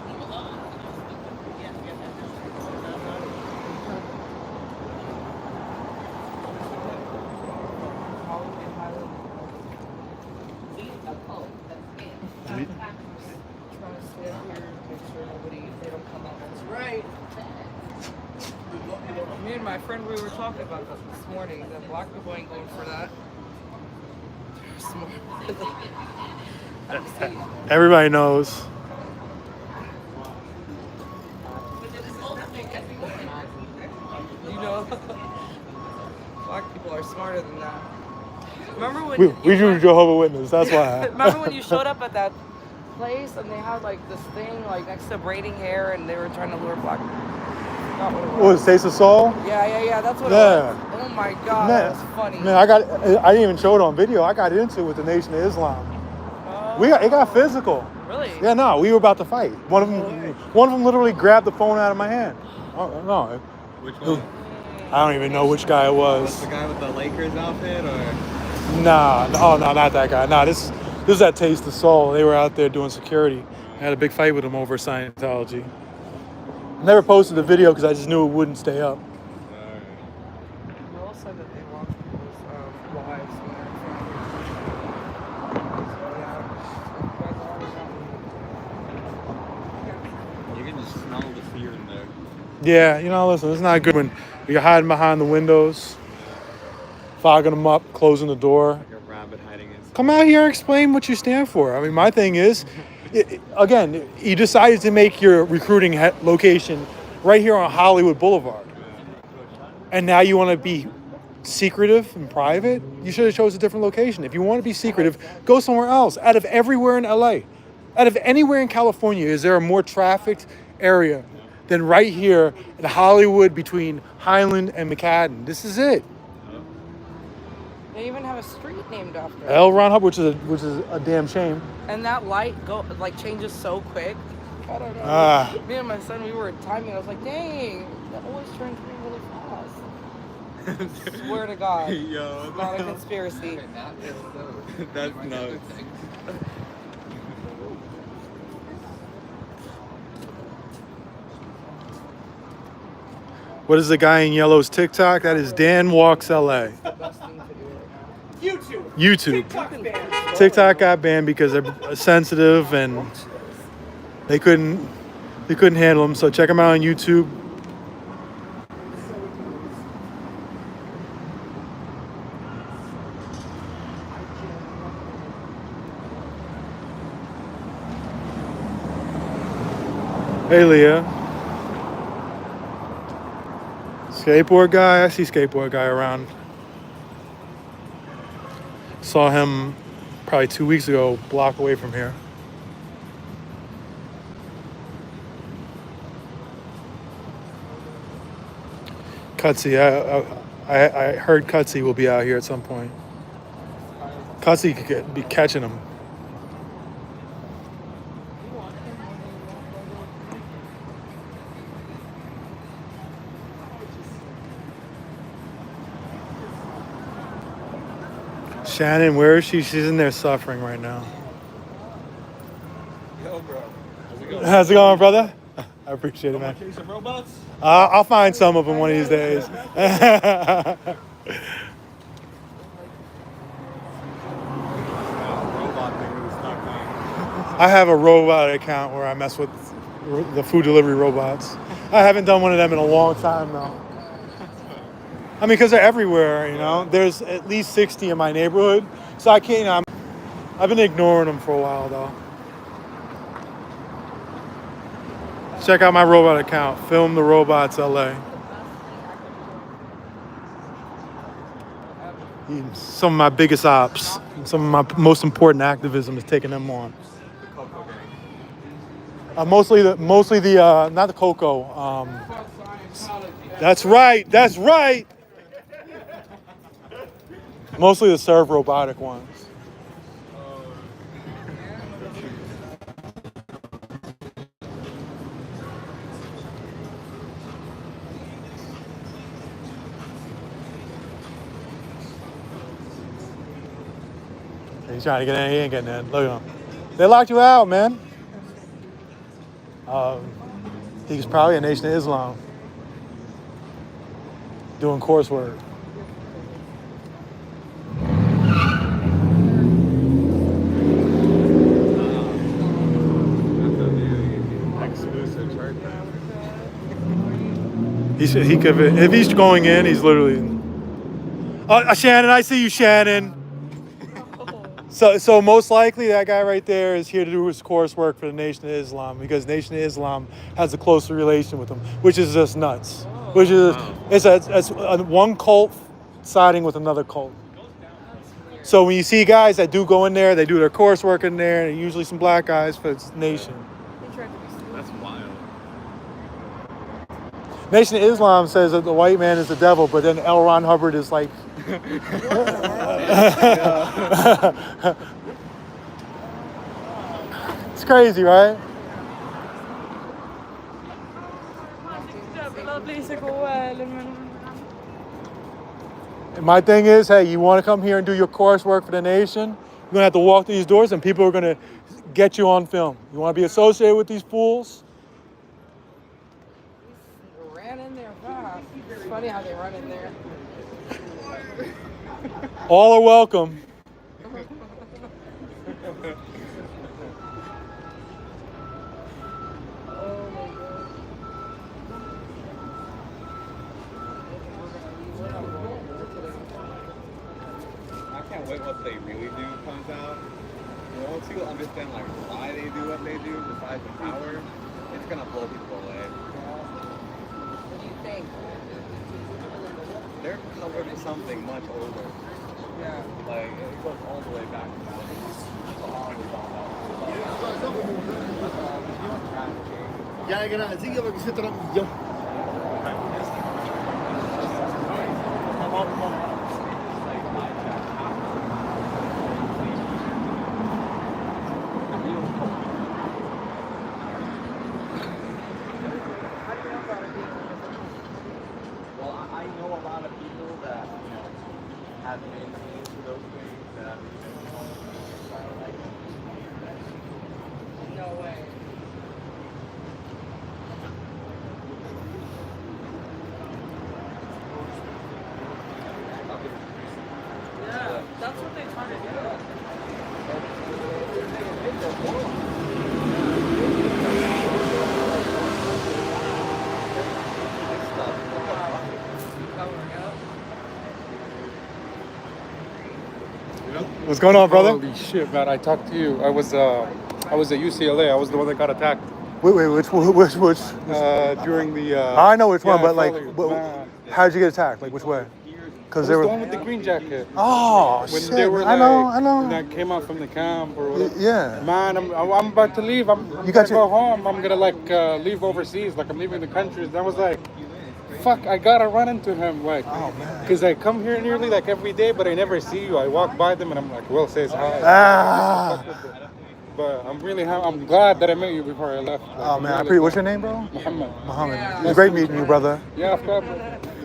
Trying to stay up here, make sure they don't come out. That's right. Me and my friend, we were talking about that this morning, that black people ain't going for that. They're smart. Everybody knows. You know, black people are smarter than that. Remember when We do Jehovah's Witness. That's why. Remember when you showed up at that place and they had like this thing like next to braiding hair and they were trying to lure black people? Not what it What was it, Taste of Soul? Yeah, that's what Yeah. it was. Oh my god, Man, that was funny. Man, I didn't even show it on video. I got into it with the Nation of Islam. It got physical. Really? Yeah, no, we were about to fight. One of them literally grabbed the phone out of my hand. Oh, no, Which one? I don't even know which guy it was. The guy with the Lakers outfit, or? Nah, no, not that guy. Nah, this is that Taste of Soul. They were out there doing security. I had a big fight with them over Scientology. Never posted the video because I just knew it wouldn't stay up. Girls said that they watch people's wives when they're trying. So yeah, you guys are always on. You can just smell the fear in there. Yeah, you know, listen, it's not good when you're hiding behind the windows, fogging them up, closing the door. Like a rabbit hiding inside. Come out here and explain what you stand for. I mean, my thing is, again, you decided to make your recruiting location right here on Hollywood Boulevard. And now you want to be secretive and private? You should have chose a different location. If you want to be secretive, go somewhere else. Out of everywhere in LA, out of anywhere in California, is there a more trafficked area than right here in Hollywood between Highland and McCadden? This is it. They even have a street named after it. L. Ron Hubbard, which is a damn shame. And that light changes so quick. I don't know. Me and my son, we were timing. I was like, dang, that always turns me really fast. Swear to God. Yo, It's not a conspiracy. that's nuts. What is the guy in yellow's TikTok? That is Dan Walks LA. YouTube. TikTok got banned because they're sensitive and they couldn't handle them. So check them out on YouTube. Hey, Leah. Skateboard guy? I see skateboard guy around. Saw him probably 2 weeks ago, block away from here. Cutsy, I heard Cutsy will be out here at some point. Cutsy could be catching him. Shannon, where is she? She's in there suffering right now. Yo, bro. How's it going? How's it going, brother? I appreciate it, man. Chase some robots? I'll find some of them one of these days. Robot thing was not playing. I have a robot account where I mess with the food delivery robots. I haven't done one of them in a long time, though. I mean, because they're everywhere, you know. There's at least 60 in my neighborhood. So I can't, you know, I've been ignoring them for a while, though. Check out my robot account, Film the Robots LA. Some of my biggest ops, some of my most important activism is taking them on. The Coco gang. Mostly the not the Coco. That's right. Mostly the Serve robotic ones. He's trying to get in. He ain't getting in. Look at him. They locked you out, man. He's probably a Nation of Islam. Doing coursework. Exclusive chart. He could, if he's going in, he's literally. Shannon, I see you, Shannon. So most likely that guy right there is here to do his coursework for the Nation of Islam because Nation of Islam has a closer relation with them, which is just nuts. Which is it's one cult siding with another cult. So when you see guys that do go in there, they do their coursework in there, and usually some black guys for its Nation. That's wild. Nation of Islam says that the white man is the devil, but then L. Ron Hubbard is like. It's crazy, right? And my thing is, hey, you want to come here and do your coursework for the Nation? You're gonna have to walk through these doors, and people are gonna get you on film. You want to be associated with these fools? Ran in there fast. It's funny how they run in there. All are welcome. Oh my what they really do comes out, once you understand like why they do what they do, besides the power, it's gonna blow people away. What do you think? They're covered in something much older. Yeah. Like it goes all the way back to that. Sige, mag-isip lang yung. Well, I know a lot of people that have been into those things that have been No way. Yeah, that's what they try to do. What's going on, brother? Holy shit, man! I talked to you. I was at UCLA. I was the one that got attacked Wait, which? during the. I know which one, yeah, but like, follow you. Man. how'd you get attacked? Like, which way? I was Because they the were. one with the green jacket. Oh When shit! they were I know. When I came out from the camp or whatever. Yeah. Man, I'm about to leave. I'm You gonna got your- go home. I'm gonna leave overseas. Like I'm leaving the country. And I was like, fuck, I gotta run into him. Like, Oh man. because I come here nearly like every day, but I never see you. I walk by them and I'm like, Will says hi. Ah. But I'm really I'm glad that I met you before I left. Like, Oh I'm man, really what's your name, bro? Muhammad. Muhammad. It was great meeting you, brother. Yeah, of course.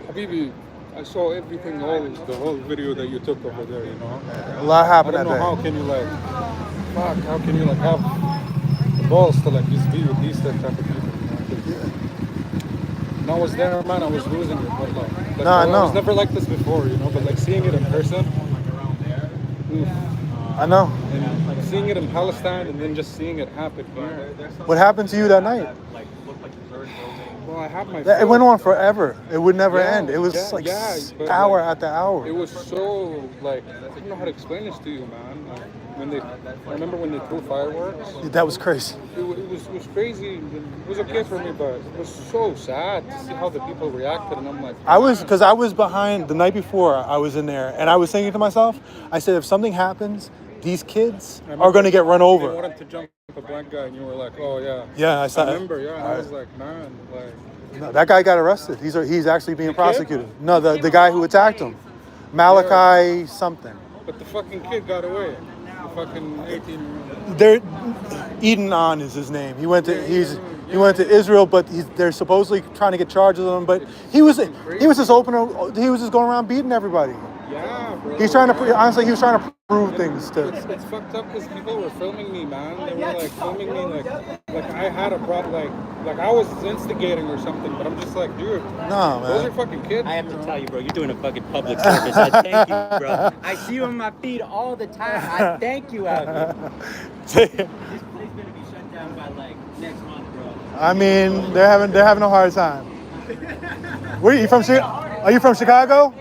Habibi, I saw everything, the whole video that you took over there, you know. A lot I happened don't that know day. how can you how can you have the balls to just be with these type of people, you know? When I was there, man, I was losing it. But No, I I know. was never like this before, you know. But like seeing it in person, oof. I know. And seeing it in Palestine, and then just seeing it happen here. What happened to you that night? Well, I have my. It went on forever. It would never Yeah, end. It was yeah, like yeah, but, hour like, after hour. It was so like I don't know how to explain this to you, man. Like, I remember when they threw fireworks. That was crazy. It was crazy. It was okay for me, but it was so sad to see how the people reacted. And I'm like, I was behind the night before. I was in there, and I was thinking to myself, I said, if something happens, these kids I are remember going to get run They over. wanted to jump a black guy, and you were like, oh yeah. Yeah, I saw. I remember, yeah. And I was like, man, like. No, that guy got arrested. He's actually being The kid? prosecuted. No, the guy who attacked him, Malachi something. But the fucking kid got away. The fucking 18-year-old. They're Eden On is his name. He went to Israel, but they're supposedly trying to get charges on him. But he was just going around beating everybody. Yeah, bro. He was trying to prove things to. It's fucked up because people were filming me, man. They were like filming me like I had a problem, like I was instigating or something. But I'm just like, dude, No, those man. are fucking kids. I have to tell you, bro, you're doing a fucking public service. I thank you, bro. I see you on my feed all the time. I thank you out here. This place better be shut down by like next month, bro. I mean, they're having a hard time. Where are you from? Are you from Chicago?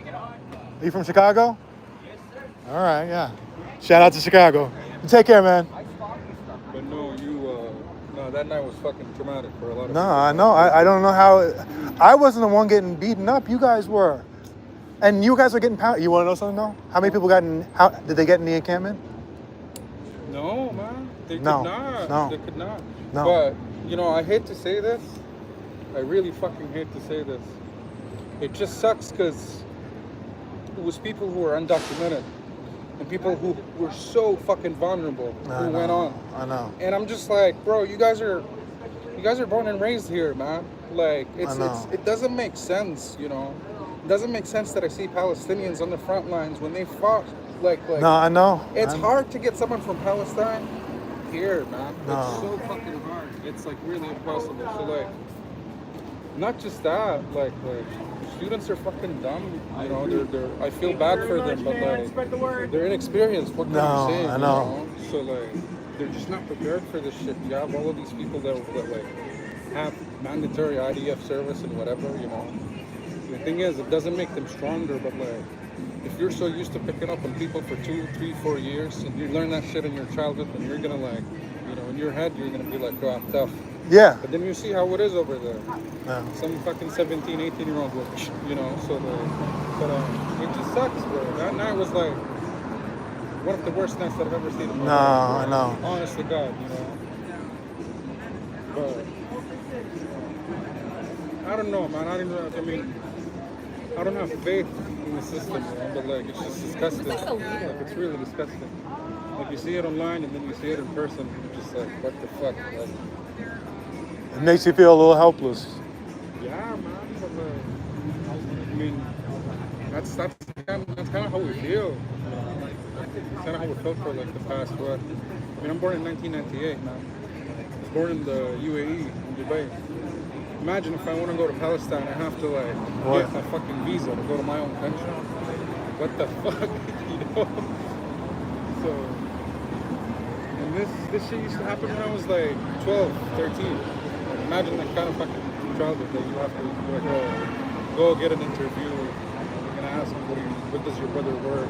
Are you from Chicago? Yes, sir. All right, yeah. Shout out to Chicago. You take care, man. But no, that night was fucking traumatic for a lot of No, people. I know. I don't know how. I wasn't the one getting beaten up. You guys were, and you guys are getting pounded. You want to know something? No. How many people got in? How did they get in the encampment? No, man. They No, could not. no, They could not. no. But, I hate to say this. I really fucking hate to say this. It just sucks because it was people who were undocumented and people who were so fucking vulnerable who went on. I know. And I'm just like, bro, you guys are born and raised here, man. Like, it doesn't make sense, It doesn't make sense that I see Palestinians on the front lines when they fought. Like No, I know. it's hard to get someone from Palestine here, man. No. It's so fucking hard. It's like really impossible. So like, not just that, like students are fucking dumb. They're I feel bad for them, but like they're inexperienced. What can No, you say? I know. So like, they're just not prepared for this shit. You have all of these people that like have mandatory IDF service and whatever. The thing is, it doesn't make them stronger, but like if you're so used to picking up on people for 2, 3, 4 years, and you learn that shit in your childhood, and you're gonna like, you know, in your head, you're gonna be like, oh, I'm tough. Yeah. But then you see how it is over there. Yeah. Some fucking 17, 18-year-old witch, you know, so it just sucks, bro. That night was like one of the worst nights that I've ever seen in my life. I know. Honest to God, you know. But I don't know, man. I mean, I don't have faith in the system, you know, but like, it's just disgusting. Like, it's really disgusting. Like, you see it online and then you see it in person, and you're just like, what the fuck? Like, It makes you feel a little helpless. yeah, man. But I mean, that's kind of how we feel. It's kind of how we felt for like the past what? I mean, I'm born in 1998, man. I was born in the UAE, in Dubai. Imagine if I want to go to Palestine, I have to like get a fucking visa to go to my own country. What the fuck, you know? So, and this shit used to happen when I was like 12, 13. Imagine that kind of fucking childhood that you have to like go get an interview. They're gonna ask you what does your brother work?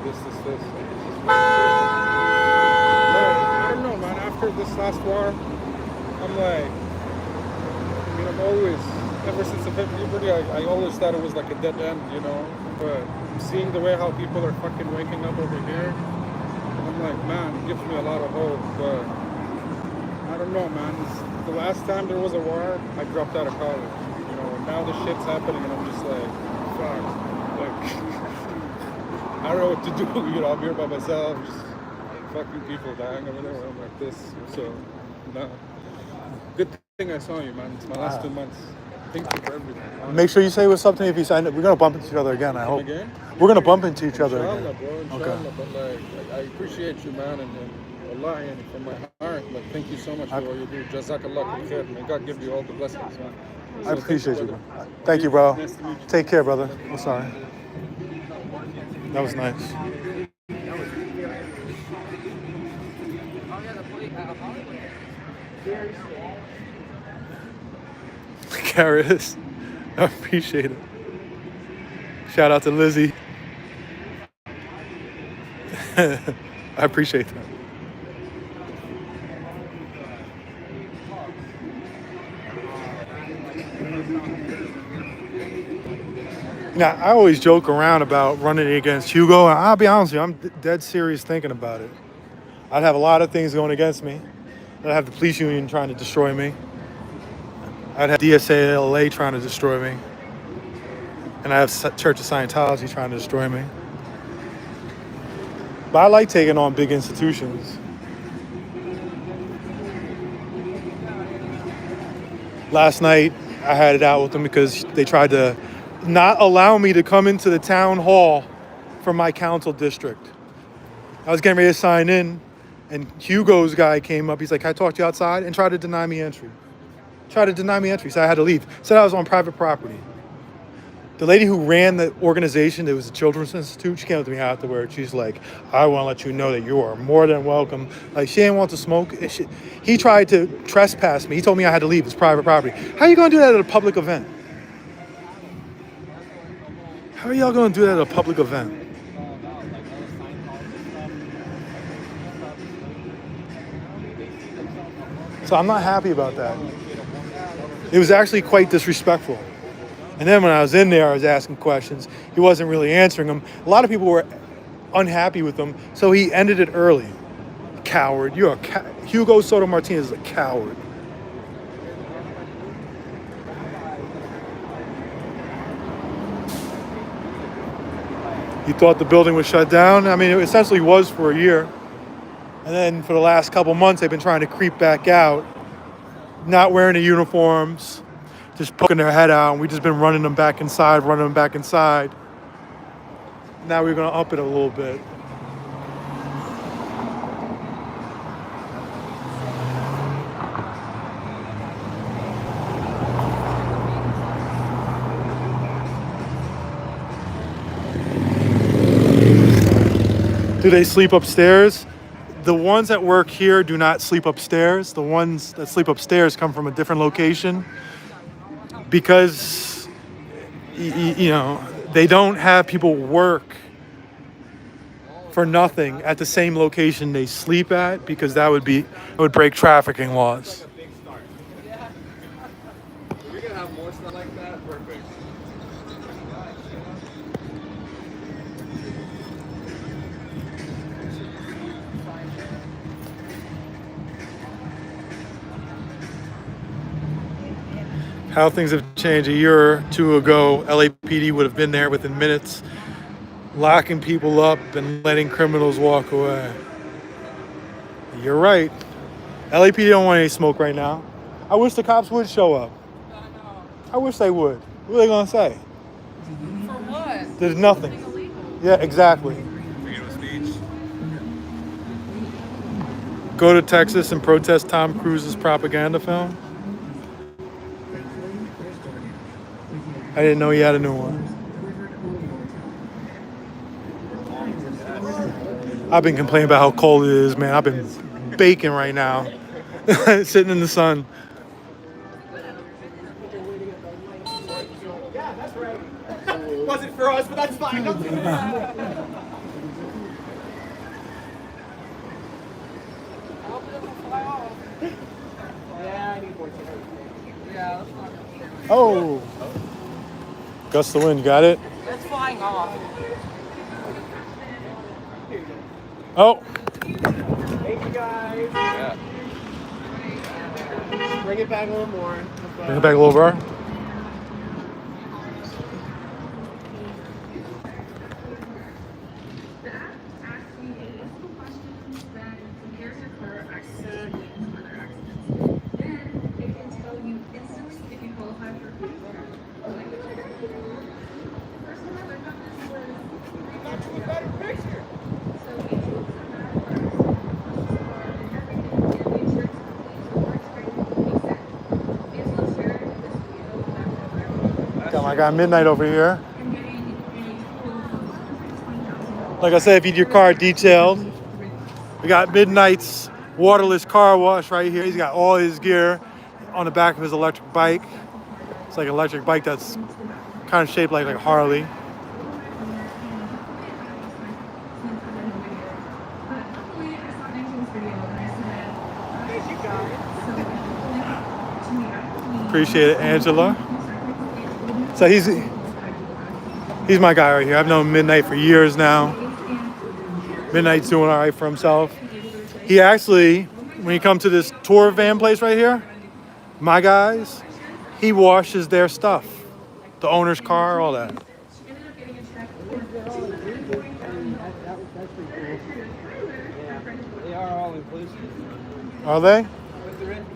This. But I don't know, man. After this last war, I'm like, I mean, I'm always, ever since the puberty, I always thought it was like a dead end, you know. But seeing the way how people are fucking waking up over here, I'm like, man, it gives me a lot of hope. But I don't know, man. The last time there was a war, I dropped out of college. You know, and now the shit's happening, and I'm just like, fuck. Like, I don't know what to do. You know, I'm here by myself, just fucking people dying over there. I'm like this. So, no. Good thing I saw you, man. It's my last 2 months. Thank you for everything. Honestly. Make sure you say what's up to me if you sign up. We're gonna bump into each other again. I hope. Again? We're gonna bump into each other Inshallah, again. bro. Inshallah. Okay. But like, I appreciate you, man, and Allah, and from my heart, like, thank you so much for what you do. Jazakallah khair. May God give you all the blessings, man. I appreciate you, bro. Thank you, bro. Nice to meet you. Take care, brother. I'm sorry. That was nice. Karis, I appreciate it. Shout out to Lizzie. I appreciate that. Now, I always joke around about running against Hugo, and I'll be honest with you, I'm dead serious thinking about it. I'd have a lot of things going against me. I'd have the police union trying to destroy me. I'd have DSA-LA trying to destroy me. And I have Church of Scientology trying to destroy me. But I like taking on big institutions. Last night, I had it out with them because they tried to not allow me to come into the town hall from my council district. I was getting ready to sign in, and Hugo's guy came up. He's like, "Can I talk to you outside?" and tried to deny me entry. So I had to leave. Said I was on private property. The lady who ran the organization, that was a children's institute, she came up to me afterwards. She's like, "I want to let you know that you are more than welcome." Like, she didn't want to smoke. He tried to trespass me. He told me I had to leave. It's private property. How are you going to do that at a public event? How are y'all going to do that at a public event? So I'm not happy about that. It was actually quite disrespectful. And then when I was in there, I was asking questions. He wasn't really answering them. A lot of people were unhappy with him, so he ended it early. Coward. You're a Hugo Soto Martinez is a coward. He thought the building was shut down. I mean, it essentially was for a year. And then for the last couple months, they've been trying to creep back out, not wearing the uniforms, just poking their head out. And we've just been running them back inside. Now we're going to up it a little bit. Do they sleep upstairs? The ones that work here do not sleep upstairs. The ones that sleep upstairs come from a different location because, you know, they don't have people work for nothing at the same location they sleep at, because it would break trafficking laws. We're gonna have more stuff like that. Perfect. How things have changed. A year or two ago, LAPD would have been there within minutes, locking people up and letting criminals walk away. You're right. LAPD don't want any smoke right now. I wish the cops would show up. I wish they would. What are they gonna say? For what? There's nothing. Yeah, exactly. Freedom of speech. Go to Texas and protest Tom Cruise's propaganda film. I didn't know he had a new one. I've been complaining about how cold it is, man. I've been baking right now, sitting in the sun. Yeah, that's right. Wasn't for us, but that's fine. Don't do that. Yeah, I need more chairs. Yeah, that's fine. Oh, gust of wind, you got it? It's flying off. Oh, Thank you guys. Yeah. Bring it back a little more. bring it back a little bar. Got my guy Midnight over here. Like I said, if you need your car detailed, we got Midnight's waterless car wash right here. He's got all his gear on the back of his electric bike. It's like an electric bike that's kind of shaped like a Harley. Appreciate it, Angela. So he's my guy right here. I've known Midnight for years now. Midnight's doing all right for himself. He actually, when you come to this tour van place right here, my guys, he washes their stuff. The owner's car, all that. They are all inclusive. Are they?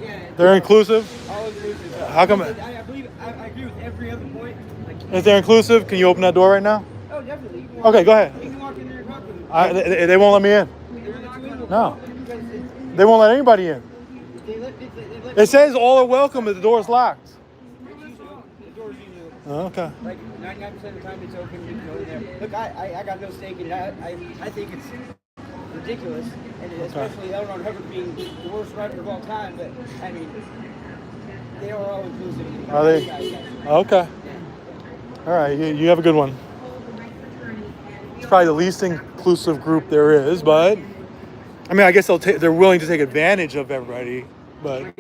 Yeah, They're inclusive? all inclusive. How come? I believe I agree with every other point. Like, If they're inclusive, can you open that door right now? oh, definitely. You can Okay, go ahead. You can walk in there and talk to them. They won't let me in. They're not doing it. No. Because They won't let anybody in. they let It says all are welcome, but the door's locked. the doors usually open. Oh, okay. Like 99% of the time it's open, you can go in there. Look, I got no stake in it. I think it's ridiculous, and especially L. Ron Hubbard being the worst writer of all time. But I mean, they are all inclusive. Are they? Okay. All right, you have a good one. It's probably the least inclusive group there is, but I mean, I guess they're willing to take advantage of everybody, but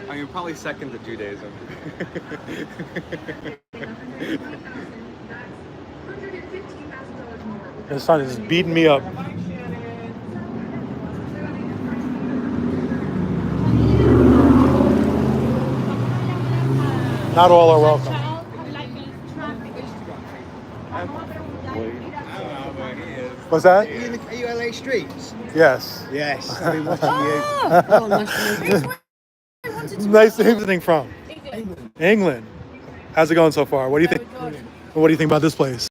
I mean, probably second to Judaism. the sun is beating me up. Not all are welcome. What's that? Are you LA streets? Yes. Yes, I've been watching you. Oh, nice to meet you. Nice to visiting from. England. How's it going so far? What do you think? What do you think about this place?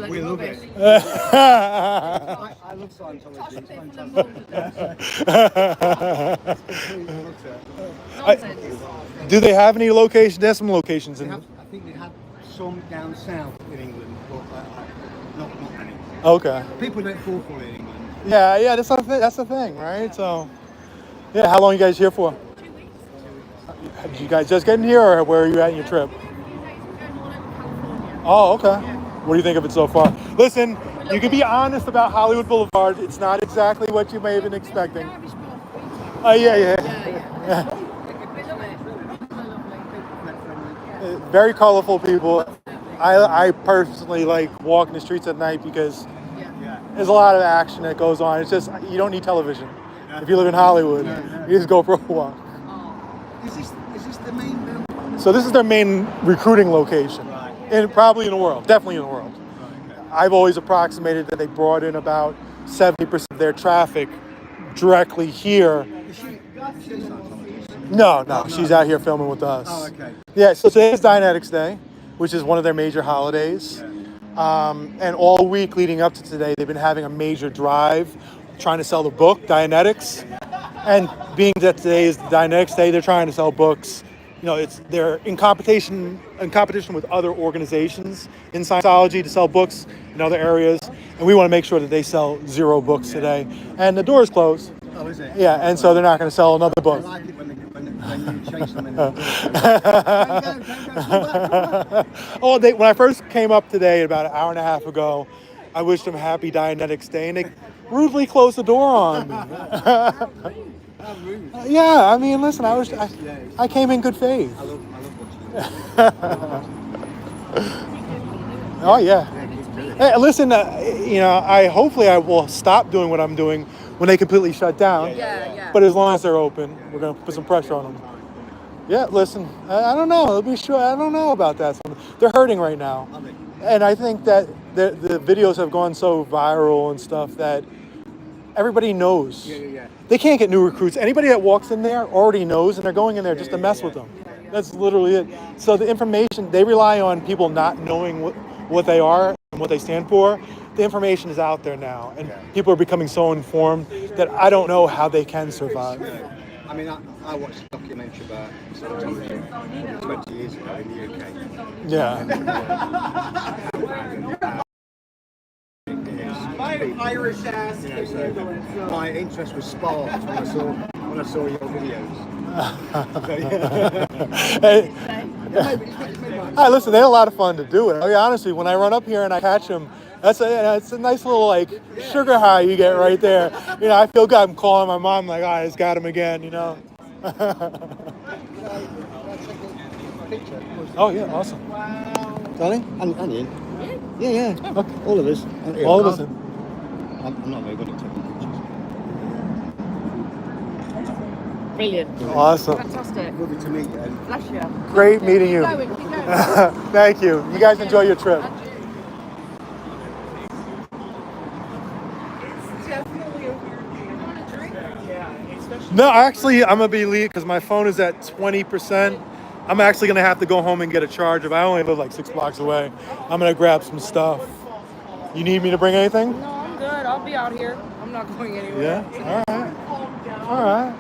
We love it. I I love Scientology. It's fantastic. Do they have any locations? There's some locations in. I think they had some down south in England, but not many. Okay. People don't fall for it in England. Yeah, that's the thing, right? So, Yeah, how long you guys here for? 2 weeks. Did you guys just getting here, or where are you at in your trip? We're going all over California. Oh, okay. Yeah. What do you think of it so far? Listen, We you love can it. be honest about Hollywood Boulevard. It's not exactly what you may have been expecting. Garbage ball. Oh, yeah. Yeah. We love it. Lovely. Very colorful people. I personally like walking the streets at night because there's a lot of action that goes on. It's just, you don't need television. If you live in Hollywood, you just go for a walk. Is this the main building? So this is their main recruiting location, and probably in the world, definitely in the world. I've always approximated that they brought in about 70% of their traffic directly here. Is she Scientologist? No, she's out here filming with us. Oh, okay. Yeah, so today is Dianetics Day, which is one of their major holidays. And all week leading up to today, they've been having a major drive trying to sell the book, Dianetics. And being that today is Dianetics Day, they're trying to sell books. You know, they're in competition with other organizations in Scientology to sell books in other areas. And we want to make sure that they sell 0 books today. And the door is closed. Oh, is it? Yeah, and so they're not going to sell another I book. like it when you chase them in the door. Oh, when I first came up today, about an hour and a half ago, I wished them happy Dianetics Day, and they rudely closed the door on me. Yeah, I mean, listen, I came in good faith. I love watching Oh yeah. it. Hey, listen, hopefully I will stop doing what I'm doing when they completely shut down. Yeah. But as long as they're open, we're gonna put some pressure on them. Yeah, listen, I don't know. Let me sure. I don't know about that. They're hurting right now, and I think that the videos have gone so viral and stuff that everybody knows. Yeah. They can't get new recruits. Anybody that walks in there already knows, and they're going in there just to mess with them. That's literally it. So the information, they rely on people not knowing what they are and what they stand for. The information is out there now, and people are becoming so informed that I don't know how they can survive. I mean, I watched a documentary about Scientology 20 years ago in the UK. Yeah. My Irish ass can handle it. So. My interest was sparked when I saw your videos. Hey, listen, they're a lot of fun to do it. I mean, honestly, when I run up here and I catch them, it's a nice little like sugar high you get right there. You know, I feel good. I'm calling my mom like, I just got him again. You know. Oh yeah, awesome. Darling, Onion? Yeah. Okay. All of us. All of us. I'm not very good at taking pictures. Brilliant. Awesome. Fantastic. Lovely to meet you. Bless you. Great meeting you. Keep going. Thank you. You guys enjoy your trip. It's definitely a weird thing. Yeah, especially. No, actually, I'm gonna be late because my phone is at 20%. I'm actually gonna have to go home and get a charger. I only live like 6 blocks away. I'm gonna grab some stuff. You need me to bring anything? No, I'm good. I'll be out here. I'm not going anywhere. Yeah. All right.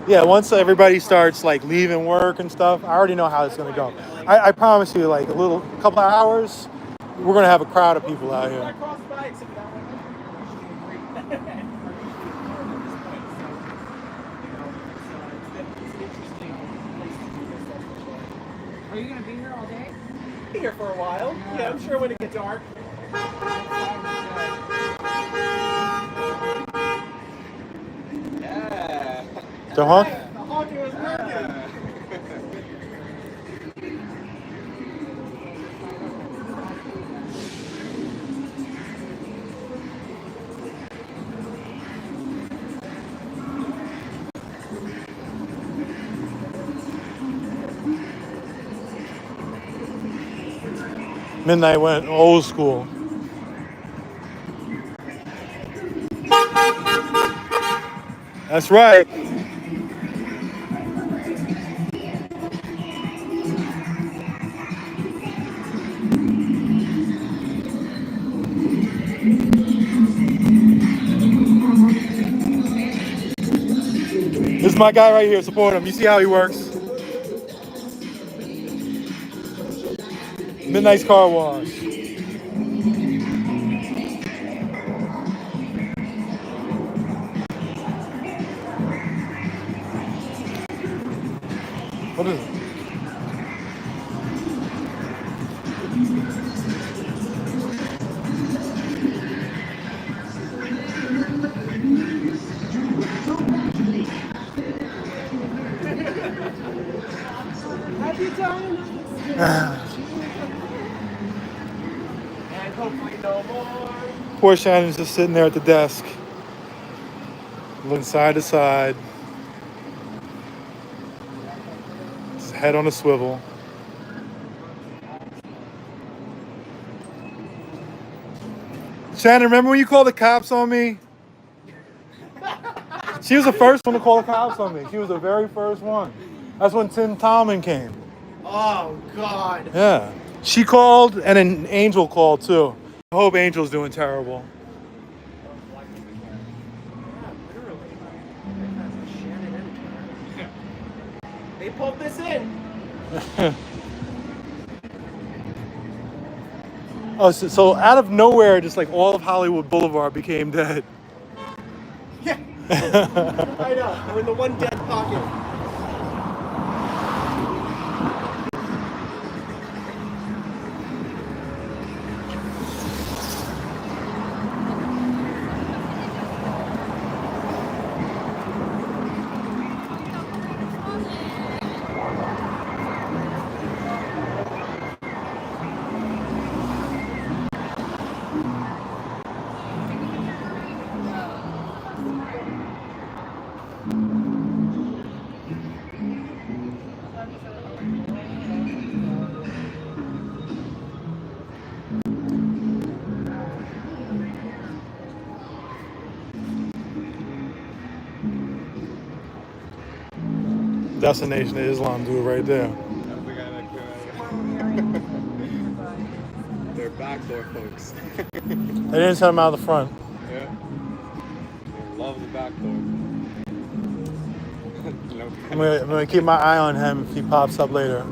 Yeah. Once everybody starts like leaving work and stuff, I already know how it's gonna go. I promise you, like a couple of hours, we're gonna have a crowd of people out here. Are you gonna be here all day? Be here for a while. Yeah, I'm sure when it gets dark. The honk? The honking was working. Midnight went old school. That's right. This is my guy right here. Support him. You see how he works. Midnight's Car Wash. What is it? Happy Dianetics. And hopefully no more. Poor Shannon's just sitting there at the desk, looking side to side, his head on a swivel. Shannon, remember when you called the cops on me? She was the first one to call the cops on me. She was the very first one. That's when Tim Tallman came. Oh, God. Yeah. She called, and an Angel called too. I hope Angel's doing terrible. They pulled this in. Oh, so out of nowhere, just like all of Hollywood Boulevard became dead. Yeah. I know. We're in the one dead pocket. Destination Islam dude right there. They're backdoor folks. They didn't send him out of the front. Yeah. They love the backdoor. No. I'm gonna keep my eye on him if he pops up later.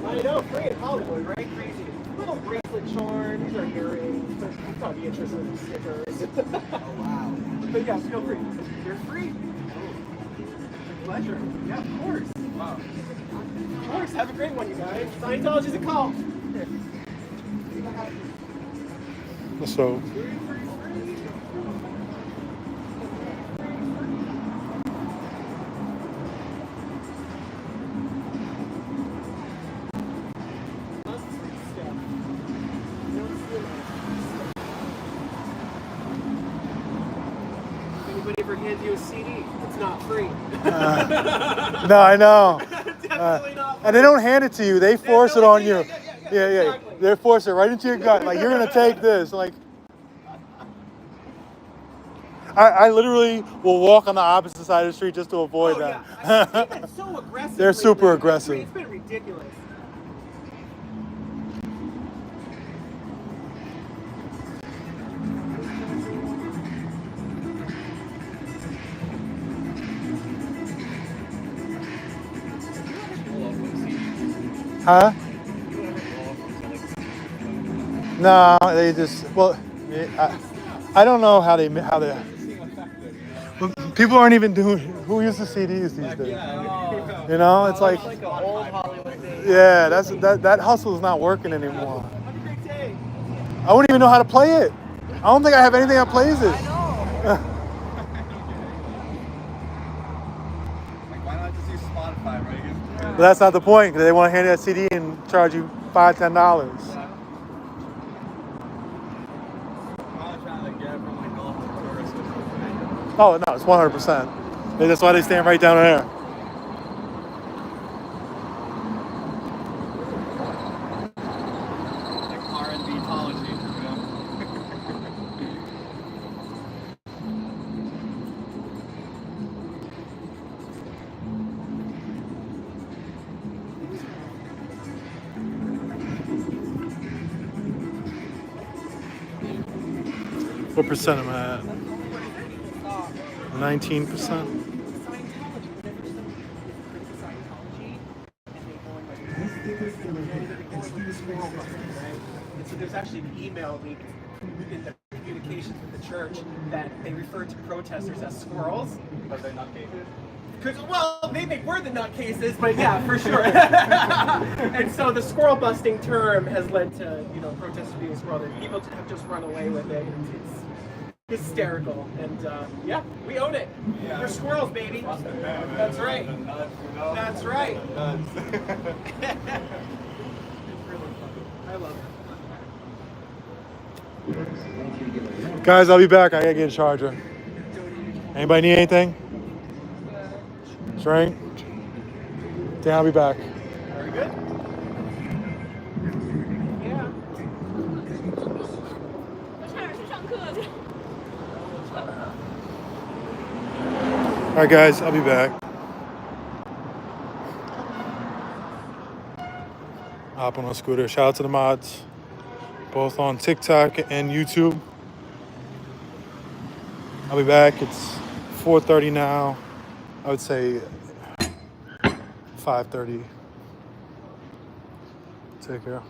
I know, free in Hollywood, right? Crazy. Little bracelet charms or earrings. You'd probably be interested in stickers. Oh, wow. But yeah, feel free. You're free. Pleasure. Yeah, of course. Wow. Of course. Have a great one, you guys. Scientology's a cult. So. Anybody ever hand you a CD? It's not free. No, I know. Definitely not free. And they don't hand it to you. They force it on you. Yeah. Exactly. They force it right into your gut. Like, you're gonna take this. Like, I literally will walk on the opposite side of the street just to avoid that. Yeah. They've been so aggressive. They're super lately. aggressive. It's been ridiculous. Huh? No, they just, well, I don't know how they people aren't even doing, who uses CDs these days? You know, it's like An old Hollywood thing. yeah, that hustle is not working anymore. I wouldn't even know how to play it. I don't think I have anything that plays it. Why not just use Spotify, right? But that's not the point, because they want to hand you that CD and charge you $5, $10. Probably trying to get from like Gulf to tourists or something. Oh no, it's 100%. That's why they stand right down there. Like R&B-tology, you know? What percent am I at? 19%. the squirrel busting, right? And so there's actually an email leak in the communications with the church that they referred to protesters as squirrels. But they're not cases. Well, maybe they were the nutcases, but yeah, for sure. And so the squirrel busting term has led to, you know, protesters being squirrel. And people have just run away with it. It's hysterical. And yeah, we own it. Yeah. We're squirrels, baby. Busting man, That's right. The nuts, you know? That's right. The nuts. It's really fun. I love it. Guys, I'll be back. I gotta get a charger. Anybody need anything? Drink? Dan, I'll be back. Very good. Yeah. All right, guys, I'll be back. Hop on a scooter. Shout out to the mods, both on TikTok and YouTube. I'll be back. It's 4:30 now. I would say 5:30. Take care.